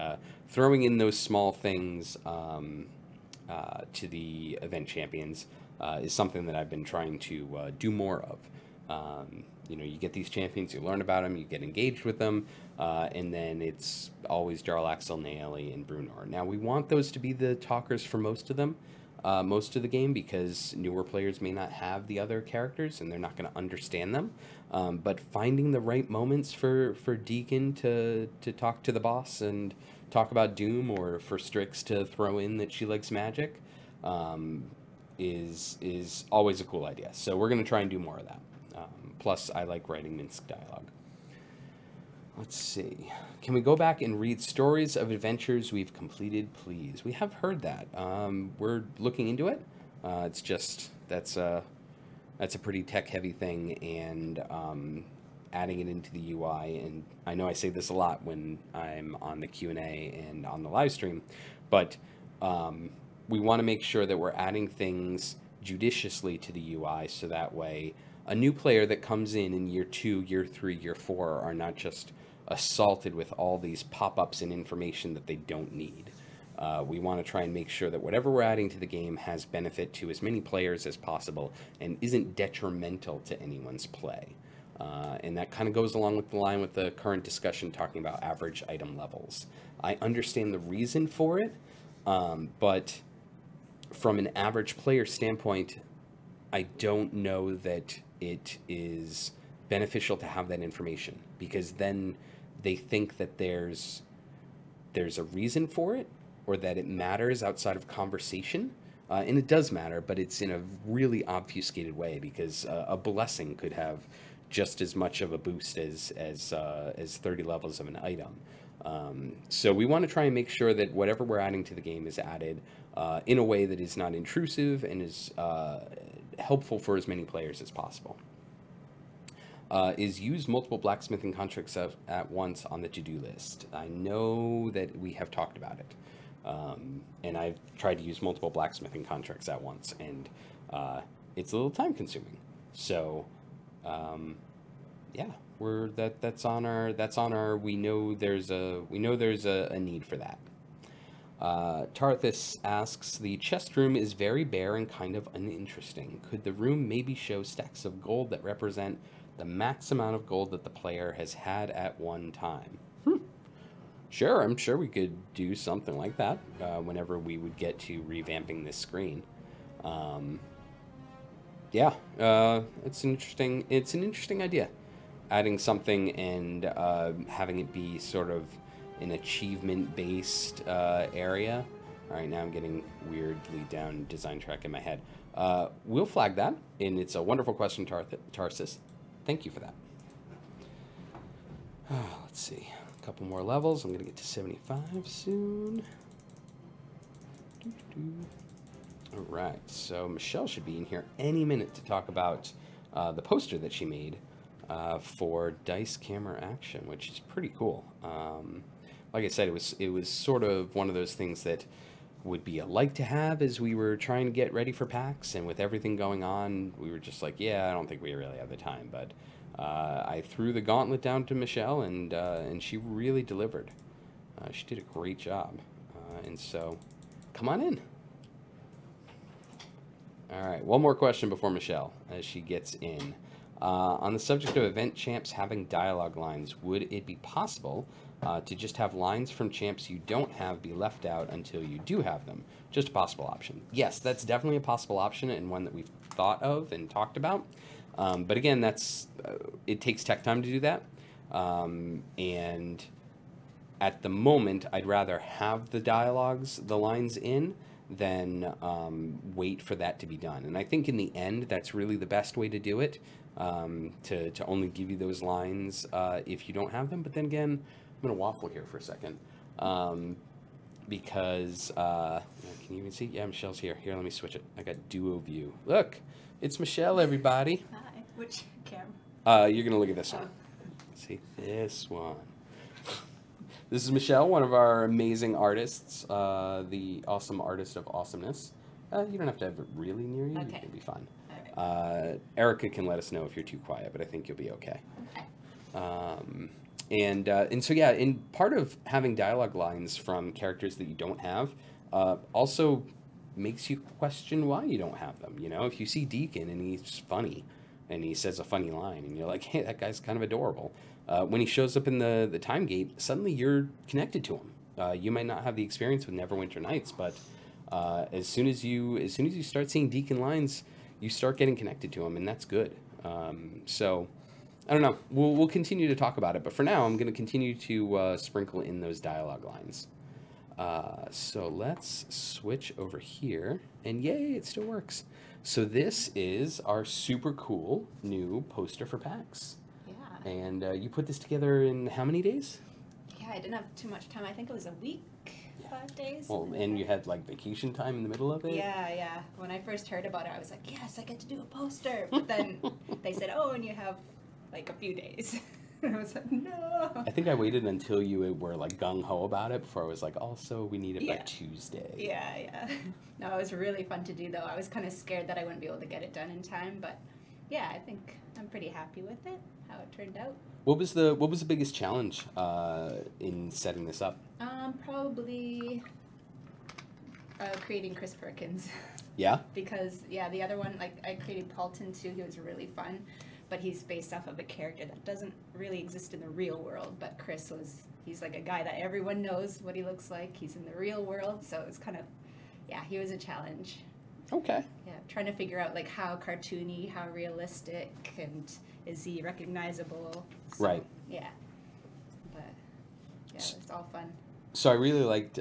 throwing in those small things to the event champions is something that I've been trying to do more of. You know, you get these champions, you learn about them, you get engaged with them, and then it's always Jarlaxle, Naeli, and Brunor. Now, we want those to be the talkers for most of them, most of the game, because newer players may not have the other characters, and they're not going to understand them. But finding the right moments for Deacon to talk to the boss and talk about Doom, or for Strix to throw in that she likes magic, is always a cool idea. So we're going to try and do more of that. Plus, I like writing Minsk dialogue. Let's see. Can we go back and read stories of adventures we've completed, please? We have heard that. We're looking into it. It's just that's a pretty tech-heavy thing, and adding it into the UI. And I know I say this a lot when I'm on the Q&A and on the live stream, but we want to make sure that we're adding things judiciously to the UI, so that way a new player that comes in year 2, year 3, year 4 are not just assaulted with all these pop-ups and information that they don't need. We want to try and make sure that whatever we're adding to the game has benefit to as many players as possible and isn't detrimental to anyone's play. And that kind of goes along with the line with the current discussion talking about average item levels. I understand the reason for it, but from an average player standpoint, I don't know that it is beneficial to have that information, because then they think that there's a reason for it, or that it matters outside of conversation. And it does matter, but it's in a really obfuscated way, because a blessing could have just as much of a boost as 30 levels of an item. So we want to try and make sure that whatever we're adding to the game is added in a way that is not intrusive and is helpful for as many players as possible. Is use multiple blacksmithing contracts at once on the to-do list. I know that we have talked about it. And I've tried to use multiple blacksmithing contracts at once, and it's a little time consuming. So yeah, that's on our we know there's a need for that. Tarthus asks, the chest room is very bare and kind of uninteresting. Could the room maybe show stacks of gold that represent the max amount of gold that the player has had at one time? Sure, I'm sure we could do something like that whenever we would get to revamping this screen. Yeah, it's an interesting idea. Adding something and having it be sort of an achievement-based area. All right, now I'm getting weirdly down design track in my head. We'll flag that, and it's a wonderful question, Tarsus. Thank you for that. Let's see. A couple more levels. I'm going to get to 75 soon. All right, so Michelle should be in here any minute to talk about the poster that she made for Dice Camera Action, which is pretty cool. Like I said, it was sort of one of those things that would be a like to have as we were trying to get ready for PAX, and with everything going on, we were just like, yeah, I don't think we really have the time. But I threw the gauntlet down to Michelle, and she really delivered. She did a great job, and so come on in. All right, one more question before Michelle, as she gets in. On the subject of event champs having dialogue lines, would it be possible to just have lines from champs you don't have be left out until you do have them? Just a possible option. Yes, that's definitely a possible option, and one that we've thought of and talked about. But again, it takes tech time to do that. And at the moment, I'd rather have the dialogues, the lines in, than wait for that to be done. And I think in the end, that's really the best way to do it, to only give you those lines if you don't have them. But then again, I'm going to waffle here for a second. Because, can you even see? Yeah, Michelle's here. Here, let me switch it. I got duo view. Look, it's Michelle, everybody. Hi. Which camera? You're going to look at this one. See, this one. This is Michelle, one of our amazing artists, the awesome artist of awesomeness. You don't have to have it really near you. Okay. You'll be fine. All right. Erica can let us know if you're too quiet, but I think you'll be okay. Okay. And so yeah, in part of having dialogue lines from characters that you don't have, also makes you question why you don't have them. You know, if you see Deacon and he's funny, and he says a funny line, and you're like, hey, that guy's kind of adorable. When he shows up in the time gate, suddenly you're connected to him. You might not have the experience with Neverwinter Nights, but as soon as you start seeing Deacon lines, you start getting connected to him, and that's good. So I don't know. We'll continue to talk about it, but for now, I'm going to continue to sprinkle in those dialogue lines. So let's switch over here, and yay, it still works. So this is our super cool new poster for PAX. Yeah. And you put this together in how many days? Yeah, I didn't have too much time. I think it was a week, 5 days. Well, and you had like vacation time in the middle of it? Yeah. When I first heard about it, I was like, yes, I get to do a poster. But then they said, oh, and you have like a few days. I was like, no. I think I waited until you were like gung-ho about it before I was like, also, we need it by Tuesday. Yeah. No, it was really fun to do, though. I was kind of scared that I wouldn't be able to get it done in time, but yeah, I think I'm pretty happy with it, how it turned out. What was the biggest challenge in setting this up? Probably creating Chris Perkins. Yeah? Because, yeah, the other one, like, I created Paulton, too. He was really fun. But he's based off of a character that doesn't really exist in the real world. But Chris he's like a guy that everyone knows what he looks like. He's in the real world, so it's kind of, yeah, he was a challenge. Okay. Yeah, trying to figure out like how cartoony, how realistic, and is he recognizable? So, Right. Yeah. But, yeah, it's all fun. So I really liked,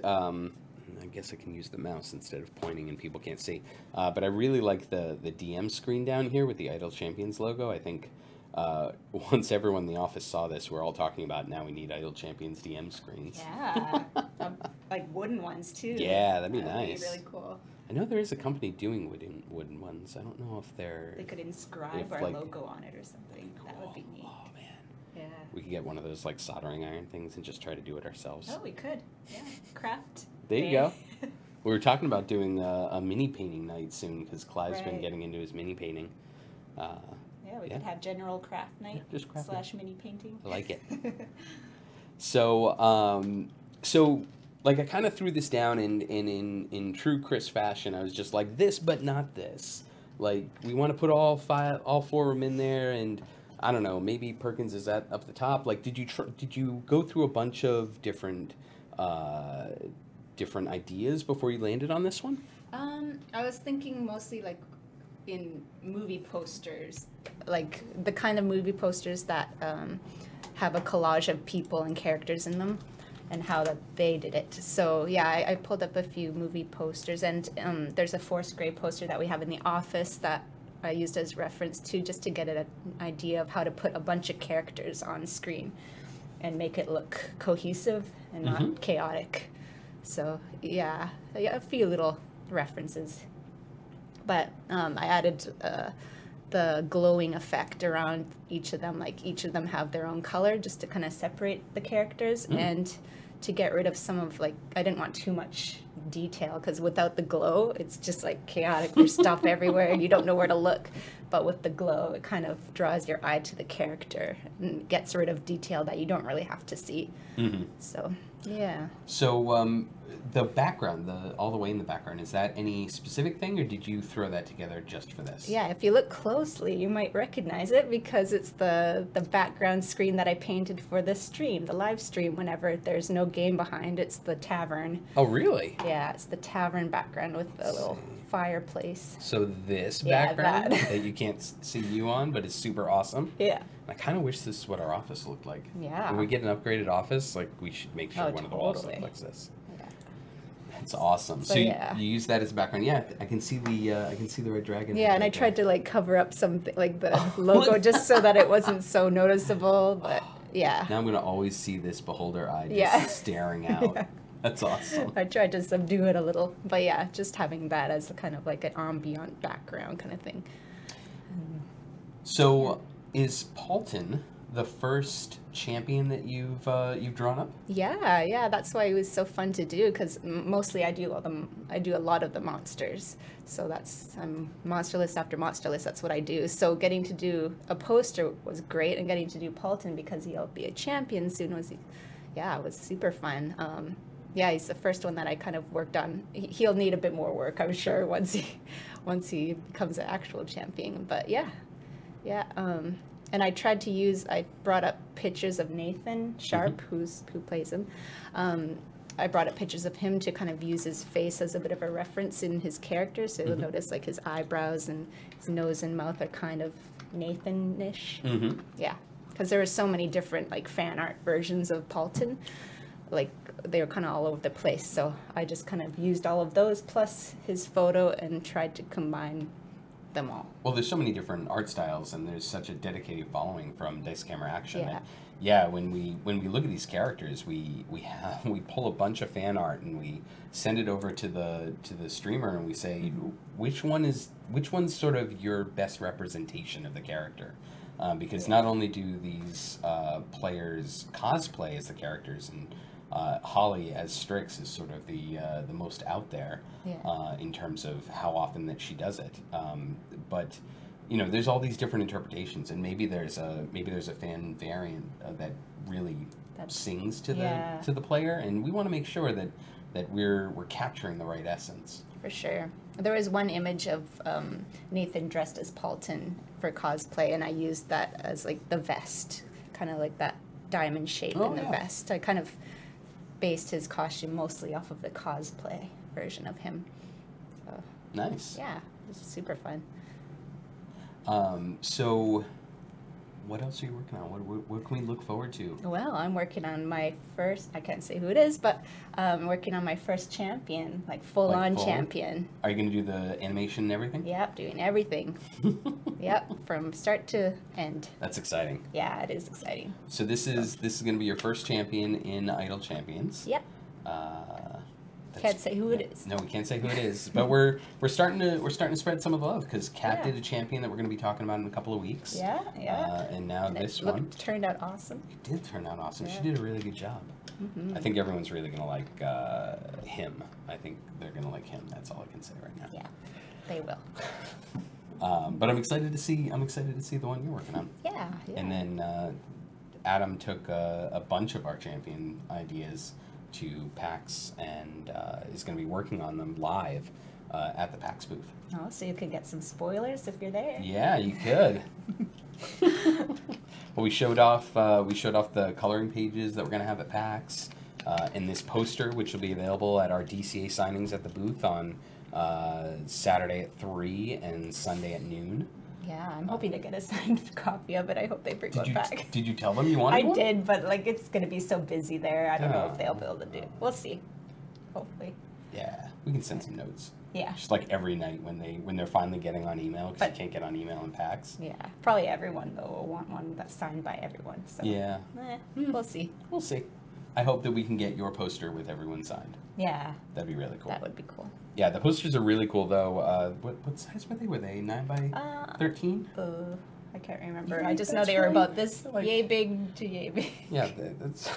I guess I can use the mouse instead of pointing and people can't see. But I really like the DM screen down here with the Idle Champions logo. I think once everyone in the office saw this, we're all talking about now we need Idle Champions DM screens. Yeah. Like wooden ones too. Yeah, that'd be That nice. would be really cool. I know there is a company doing wooden ones. I don't know if They could inscribe our logo on it or something. Cool. That would be neat. Oh man. Yeah. We could get one of those like soldering iron things and just try to do it ourselves. Oh, we could. Yeah. Craft. There you go. We were talking about doing a mini painting night soon because Clive's been getting into his mini painting. Yeah, we could have general craft night just craft / mini painting. I like it. So, like I kind of threw this down in true Chris fashion. I was just like this, but not this. Like we want to put all 4 of them in there, and I don't know. Maybe Perkins is at up the top. Like, did you go through a bunch of different ideas before you landed on this one? I was thinking mostly like in movie posters, like the kind of movie posters that have a collage of people and characters in them, and how that they did it. So yeah, I pulled up a few movie posters, and there's a Force Grey poster that we have in the office that I used as reference to, just to get an idea of how to put a bunch of characters on screen and make it look cohesive and not chaotic. So yeah, a few little references. But I added the glowing effect around each of them. Like each of them have their own color, just to kind of separate the characters and to get rid of some of, like, I didn't want too much detail, because without the glow, it's just like chaotic. There's stuff everywhere and you don't know where to look. But with the glow, it kind of draws your eye to the character and gets rid of detail that you don't really have to see. So, yeah. So, the background, all the way in the background, is that any specific thing, or did you throw that together just for this? Yeah, if you look closely, you might recognize it, because it's the background screen that I painted for this stream, the live stream. Whenever there's no game behind, it's the tavern. Oh, really? Yeah, it's the tavern background with the little fireplace. So this background that you can't see you on, but it's super awesome? Yeah. I kind of wish this is what our office looked like. Yeah. When we get an upgraded office, like we should make sure Oh, one of the walls totally. looks like this. Yeah. It's awesome. So yeah. you use that as a background. Yeah, I can see the red dragon. Yeah, and I tried to like cover up something like the logo just so that it wasn't so noticeable. But yeah. Now I'm gonna always see this beholder eye just Yeah. staring out. Yeah. That's awesome. I tried to subdue it a little, but yeah, just having that as a kind of like an ambient background kind of thing. So is Paulton the first champion that you've drawn up? Yeah, that's why it was so fun to do because mostly I do a lot of the monsters. So that's monster list after monster list. That's what I do. So getting to do a poster was great, and getting to do Paulton because he'll be a champion soon it was super fun. Yeah, he's the first one that I kind of worked on. He'll need a bit more work, I'm sure, once he becomes an actual champion. But yeah. And I brought up pictures of Nathan Sharp, who plays him. I brought up pictures of him to kind of use his face as a bit of a reference in his character. So you'll notice like his eyebrows and his nose and mouth are kind of Nathan-ish. Yeah, because there are so many different like fan art versions of Paulton. Like they were kind of all over the place. So I just kind of used all of those plus his photo and tried to combine them all. Well, there's so many different art styles, and there's such a dedicated following from Dice Camera Action. Yeah. That, yeah, when we look at these characters, we pull a bunch of fan art and we send it over to the streamer, and we say which one's sort of your best representation of the character, because not only do these players cosplay as the characters, and Holly as Strix is sort of the most out there in terms of how often that she does it. But you know, there's all these different interpretations, and maybe there's a fan variant that really sings to the player, and we want to make sure that we're capturing the right essence. For sure. There was one image of Nathan dressed as Paulton for cosplay, and I used that as like the vest, kind of like that diamond shape in the vest. I kind of based his costume mostly off of the cosplay version of him. So, nice. Yeah, it was super fun. So what else are you working on? What can we look forward to? Well, I'm working on my first, I can't say who it is, but I'm working on my first champion, like full-on champion. Are you going to do the animation and everything? Yep, doing everything. Yep, from start to end. That's exciting. Yeah, it is exciting. So this is going to be your first champion in Idle Champions. Yep. Can't say who it is. No, we can't say who it is, but we're starting to spread some of the love because Kat did a champion that we're going to be talking about in a couple of weeks. Yeah. And now this one turned out awesome. It did turn out awesome. Yeah. She did a really good job. I think everyone's really going to like him. I think they're going to like him. That's all I can say right now. Yeah, they will. But I'm excited to see the one you're working on. Yeah. And then Adam took a bunch of our champion ideas to PAX and is going to be working on them live at the PAX booth. Oh, so you can get some spoilers if you're there. Yeah, you could. Well, we showed off the coloring pages that we're going to have at PAX, and this poster, which will be available at our DCA signings at the booth on Saturday at 3 and Sunday at noon. Yeah, I'm hoping to get a signed copy of it. I hope they bring one back. Did you tell them you wanted one? I did, but like it's going to be so busy there. I don't know if they'll be able to do it. We'll see. Hopefully. Yeah, we can send some notes. Yeah. Just like every night when they're finally getting on email, because you can't get on email in PAX. Yeah, probably everyone though will want one that's signed by everyone. So yeah, we'll see. We'll see. I hope that we can get your poster with everyone signed. Yeah. That'd be really cool. That would be cool. Yeah, the posters are really cool though. What size were they? Were they 9 by 13? I can't remember. I just know they were about this yay big to yay big. Yeah, that's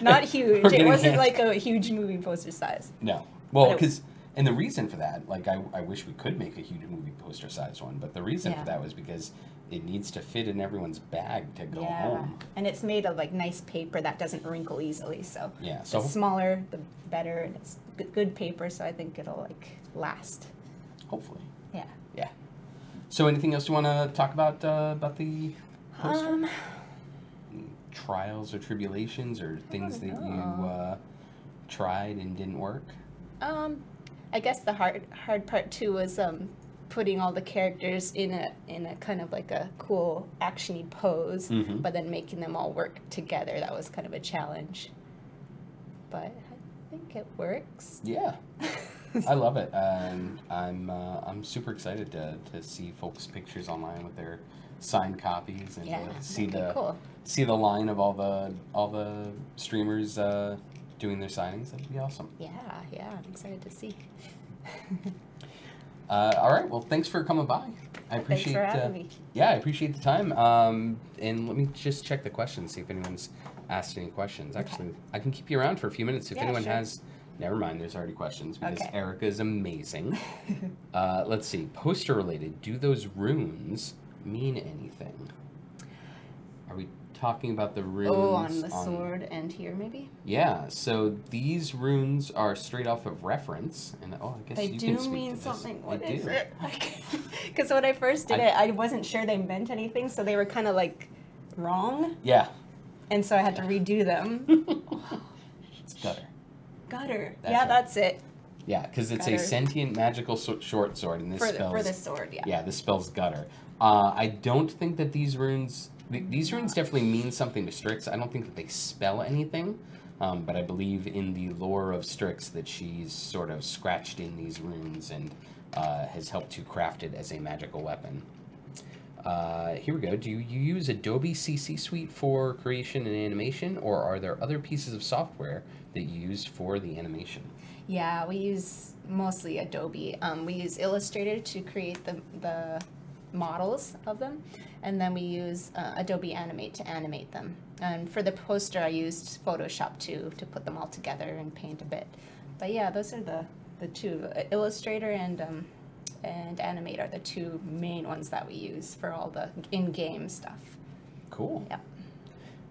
not huge. It wasn't like a huge movie poster size. No. Well, and the reason for that, like I wish we could make a huge movie poster size one, but the reason for that was because it needs to fit in everyone's bag to go home. And it's made of like nice paper that doesn't wrinkle easily, so so the smaller the better, and it's good paper, so I think it'll like last. Hopefully. Yeah. Yeah. So anything else you want to talk about the poster? Trials or tribulations or things that you tried and didn't work? I guess the hard part too was putting all the characters in a kind of like a cool actiony pose, but then making them all work together. That was kind of a challenge, but I think it works. Yeah, I love it, and I'm super excited to see folks' pictures online with their signed copies and see the line of all the streamers doing their signings. That'd be awesome. Yeah, I'm excited to see. All right, well, thanks for coming by. I appreciate. Thanks for having me. Yeah, I appreciate the time. And let me just check the questions, see if anyone's asked any questions. Actually, I can keep you around for a few minutes if anyone has. Never mind, there's already questions because Erica is amazing. Let's see, poster related. Do those runes mean anything? Are we talking about the runes? Oh, on the sword and here maybe? Yeah, so these runes are straight off of reference, and I guess they you do can speak mean to something. This. What is it? Because when I first did it, I wasn't sure they meant anything, so they were kind of like wrong. Yeah. And so I had to redo them. It's gutter. Gutter. That's that's it. Yeah, because it's a sentient magical short sword, and this spells... For the sword, yeah. Yeah, this spells gutter. I don't think that these runes... These runes definitely mean something to Strix. I don't think that they spell anything, but I believe in the lore of Strix that she's sort of scratched in these runes and has helped to craft it as a magical weapon. Here we go. Do you use Adobe CC Suite for creation and animation, or are there other pieces of software that you use for the animation? Yeah, we use mostly Adobe. We use Illustrator to create the models of them, and then we use Adobe Animate to animate them. And for the poster, I used Photoshop to put them all together and paint a bit. But yeah, those are the two. Illustrator and Animate are the two main ones that we use for all the in-game stuff. Cool. Yeah.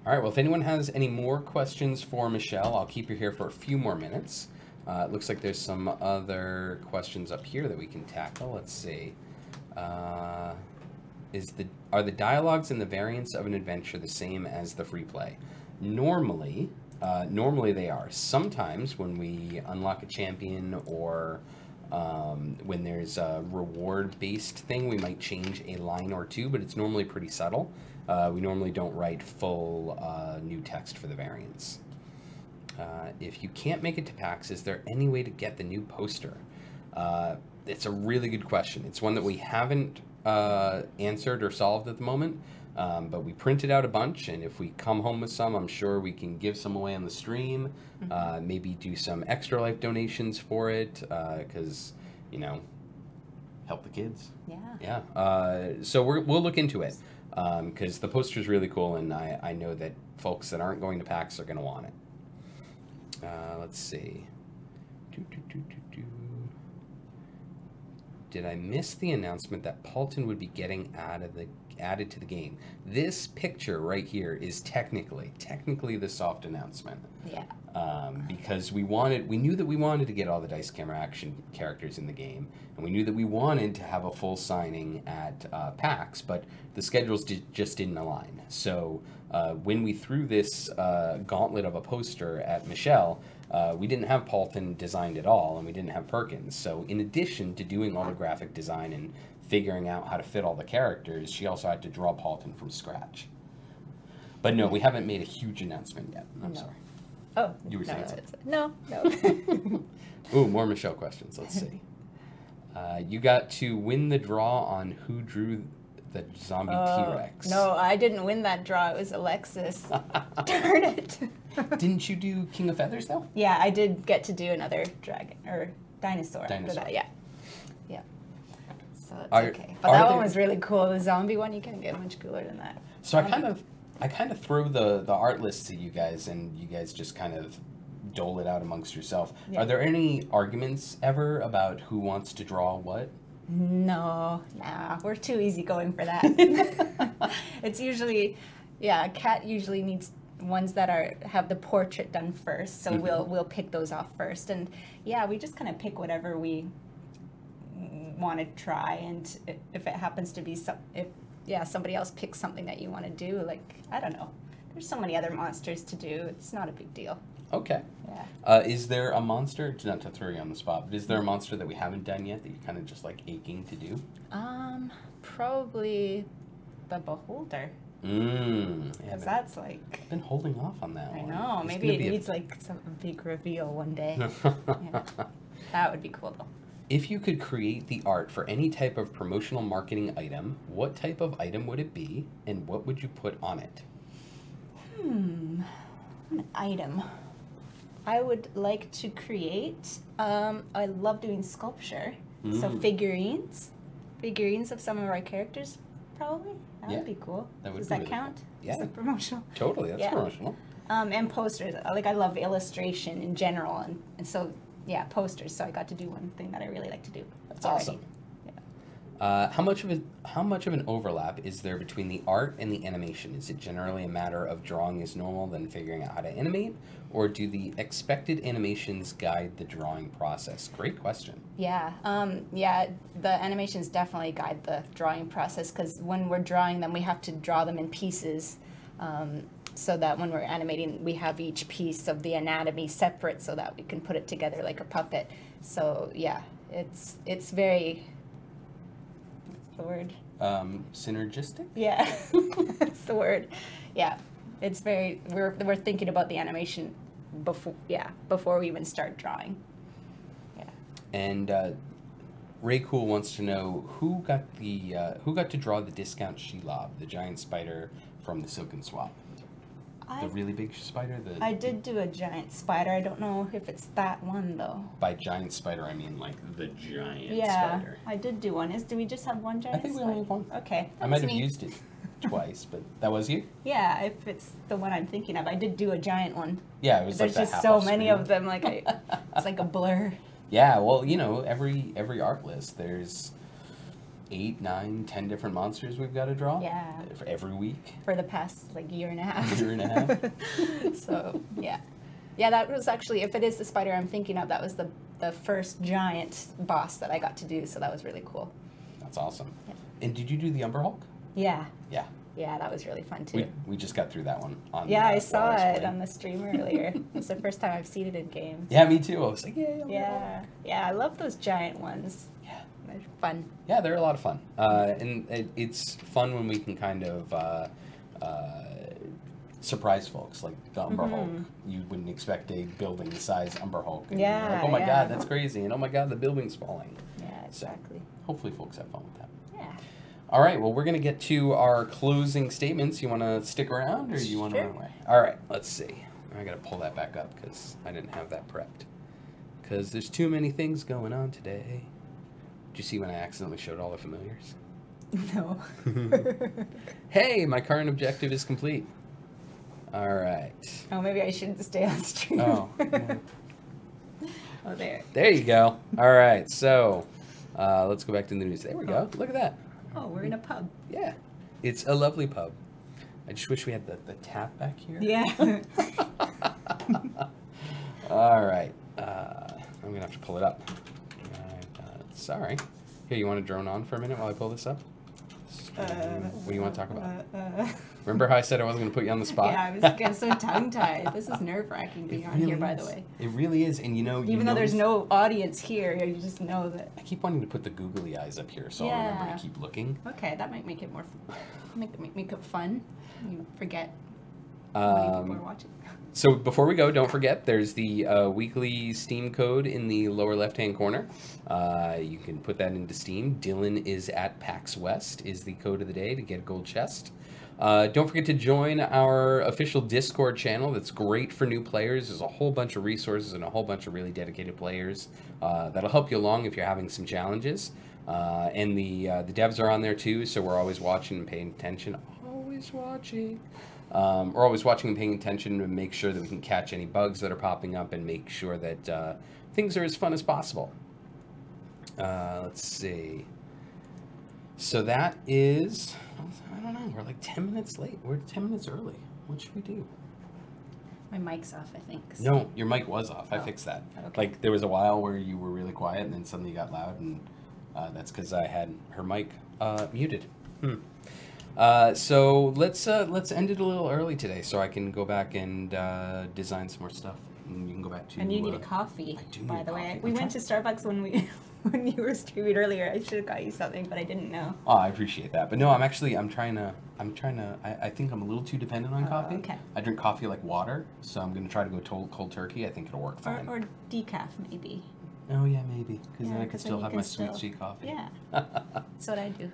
All right, well, if anyone has any more questions for Michelle, I'll keep you here for a few more minutes. It looks like there's some other questions up here that we can tackle. Let's see. Are the dialogues and the variants of an adventure the same as the free play? Normally they are. Sometimes when we unlock a champion or when there's a reward-based thing, we might change a line or two, but it's normally pretty subtle. We normally don't write full new text for the variants. If you can't make it to PAX, is there any way to get the new poster? It's a really good question. It's one that we haven't answered or solved at the moment, but we printed out a bunch, and if we come home with some, I'm sure we can give some away on the stream, maybe do some Extra Life donations for it, because, you know, help the kids. Yeah. Yeah. So we'll look into it, because the poster's really cool, and I know that folks that aren't going to PAX are going to want it. Let's see. Did I miss the announcement that Paulton would be getting added to the game? This picture right here is technically the soft announcement. Yeah. Because we knew that we wanted to get all the Dice Camera Action characters in the game, and we knew that we wanted to have a full signing at PAX, but the schedules just didn't align. So when we threw this gauntlet of a poster at Michelle, we didn't have Paulton designed at all, and we didn't have Perkins. So in addition to doing all the graphic design and figuring out how to fit all the characters, she also had to draw Paulton from scratch. But no, we haven't made a huge announcement yet. I'm sorry. Oh, you were saying something. No. Ooh, more Michelle questions. Let's see. You got to win the draw on who drew the zombie T-Rex. No, I didn't win that draw. It was Alexis. Darn it. Didn't you do King of Feathers, though? Yeah, I did get to do another dragon, or dinosaur. After that, yeah. So it's okay. But that one was really cool. The zombie one, you can't get much cooler than that. So I kind of throw the art lists at you guys, and you guys just kind of dole it out amongst yourself. Yeah. Are there any arguments ever about who wants to draw what? No, we're too easygoing for that. It's usually, Kat usually needs ones that have the portrait done first, so we'll pick those off first, and we just kind of pick whatever we want to try, and if it happens to be somebody else picks something that you want to do, like, I don't know, there's so many other monsters to do. It's not a big deal. Okay. Yeah. Is there a monster, not to throw you on the spot, but is there a monster that we haven't done yet that you're kind of just like aching to do? Probably the Beholder. Yeah, Because that's like... been holding off on that I one. know. It's Maybe gonna it be needs like some big reveal one day. Yeah. That would be cool though. If you could create the art for any type of promotional marketing item, what type of item would it be, and what would you put on it? An item. I would like to create, I love doing sculpture. So figurines of some of our characters, probably. That would be cool. Does that really count? cool. Yeah. Is that promotional? Totally, that's promotional. And posters. Like, I love illustration in general. And so, yeah, posters. So I got to do one thing that I really like to do. That's awesome. Yeah. How much of an overlap is there between the art and the animation? Is it generally a matter of drawing as normal, then figuring out how to animate, or do the expected animations guide the drawing process? Great question. Yeah, the animations definitely guide the drawing process, because when we're drawing them, we have to draw them in pieces, so that when we're animating, we have each piece of the anatomy separate so that we can put it together like a puppet. So yeah, it's very, what's the word? Synergistic? Yeah, that's the word. Yeah, it's very, we're thinking about the animation before we even start drawing. Yeah. And Ray Cool wants to know who got to draw the discount Shelob, the giant spider from the Silken Swap. The really big spider? I did do a giant spider. I don't know if it's that one, though. By giant spider, I mean like the giant Yeah, spider. I did do one. Do we just have one giant I think we only have one. Okay. I might have used it twice, but that was you? Yeah, if it's the one I'm thinking of. I did do a giant one. Yeah, it was There's like just so many of them. Like it's like a blur. Yeah, well, you know, every art list, there's 8, 9, 10 different monsters we've got to draw. Yeah. For every week. For the past like year and a half. Year and a half. So yeah, that was actually, if it is the spider I'm thinking of, that was the first giant boss that I got to do. So that was really cool. That's awesome. Yeah. And did you do the Umber Hulk? Yeah. Yeah. Yeah, that was really fun too. We just got through that one. I saw it on the stream earlier. It's the first time I've seen it in games. Yeah, me too. I was like, yeah. Yeah, I love those giant ones. Yeah. They're fun. Yeah, they're a lot of fun. And it's fun when we can kind of surprise folks, like the Umber Hulk. You wouldn't expect a building-size Umber Hulk. And you're like, oh my god, that's crazy. And oh my god, the building's falling. Yeah, exactly. So, hopefully folks have fun with that. Yeah. All right, well, we're going to get to our closing statements. You want to stick around, or you want to run away? All right, let's see. I got to pull that back up because I didn't have that prepped. Because there's too many things going on today. Did you see when I accidentally showed all the familiars? No. Hey, my current objective is complete. All right. Oh, maybe I shouldn't stay on stream. Oh. Yeah. Oh, there. There you go. All right, so let's go back to the news. There we go. Look at that. Oh, we're in a pub. Yeah, it's a lovely pub. I just wish we had the tap back here. Yeah. All right. I'm going to have to pull it up. Sorry. Here, you want to drone on for a minute while I pull this up? What do you want to talk about? Remember how I said I wasn't going to put you on the spot? Yeah, I was getting so tongue-tied. This is nerve-wracking being on here, by the way. It really is. And you know... Even though there's no audience here, you just know that... I keep wanting to put the googly eyes up here, so I'll remember to keep looking. Okay, that might make it more... Make it fun. You forget how many people are watching. So before we go, don't forget, there's the weekly Steam code in the lower left-hand corner. You can put that into Steam. Dylan is at PAX West is the code of the day to get a gold chest. Don't forget to join our official Discord channel. That's great for new players. There's a whole bunch of resources and a whole bunch of really dedicated players that'll help you along if you're having some challenges. And the devs are on there too, so we're always watching and paying attention. Always watching. We're always watching and paying attention to make sure that we can catch any bugs that are popping up and make sure that things are as fun as possible. Let's see. So that is, I don't know, we're like 10 minutes late. We're 10 minutes early. What should we do? My mic's off, I think. So. No, your mic was off. I fixed that. Okay. Like, there was a while where you were really quiet and then suddenly you got loud, and that's because I had her mic muted. So let's end it a little early today, so I can go back and design some more stuff. And you can go back to. And you need a coffee, I do by need the way. coffee. We went to Starbucks when we when you were streaming earlier. I should have got you something, but I didn't know. Oh, I appreciate that, but no, I'm trying to. I think I'm a little too dependent on coffee. Okay. I drink coffee like water, so I'm gonna try to go cold turkey. I think it'll work fine. Or decaf, maybe. Oh yeah, maybe, because Yeah, then I could 'cause then still you have can my still- sweet coffee. Yeah. That's what I do.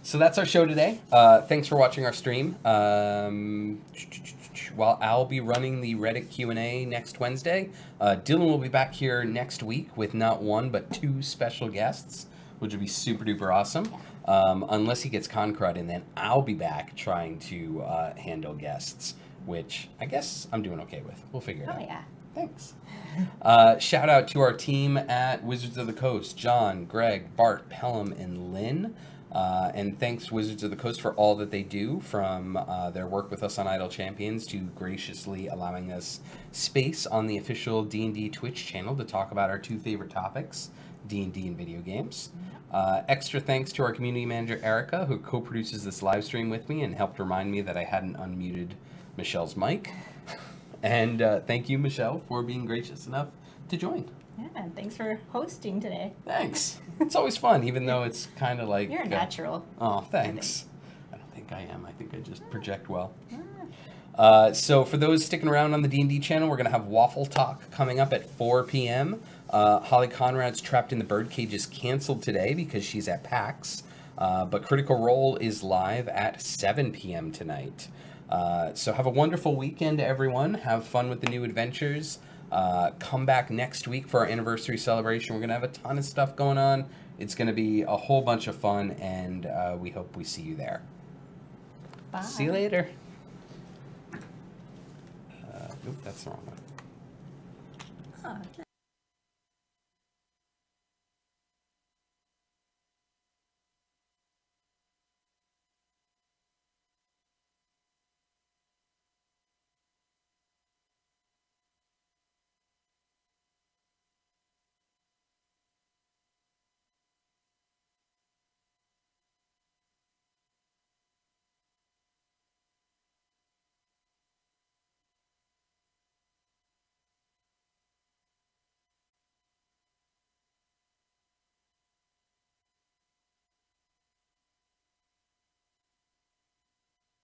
So that's our show today. Thanks for watching our stream. While I'll be running the Reddit Q&A next Wednesday, Dylan will be back here next week with not one but two special guests, which will be super duper awesome. Unless he gets con crud, and then I'll be back trying to handle guests, which I guess I'm doing okay with. We'll figure it out. Oh, yeah. Thanks. Shout out to our team at Wizards of the Coast, John, Greg, Bart, Pelham, and Lynn. And thanks Wizards of the Coast for all that they do, from their work with us on Idle Champions to graciously allowing us space on the official D&D Twitch channel to talk about our two favorite topics, D&D and video games. Extra thanks to our community manager, Erica, who co-produces this live stream with me and helped remind me that I hadn't unmuted Michelle's mic. And thank you, Michelle, for being gracious enough to join. Yeah, thanks for hosting today. Thanks. It's always fun, even though it's kind of like... You're a natural. Oh, thanks. I don't think I am. I think I just project well. Ah. So for those sticking around on the D&D channel, we're going to have Waffle Talk coming up at 4 p.m. Holly Conrad's Trapped in the Birdcage is canceled today because she's at PAX. But Critical Role is live at 7 p.m. tonight. So have a wonderful weekend, everyone. Have fun with the new adventures. Come back next week for our anniversary celebration. We're going to have a ton of stuff going on. It's going to be a whole bunch of fun, and we hope we see you there. Bye. See you later. Nope, that's the wrong one. Oh,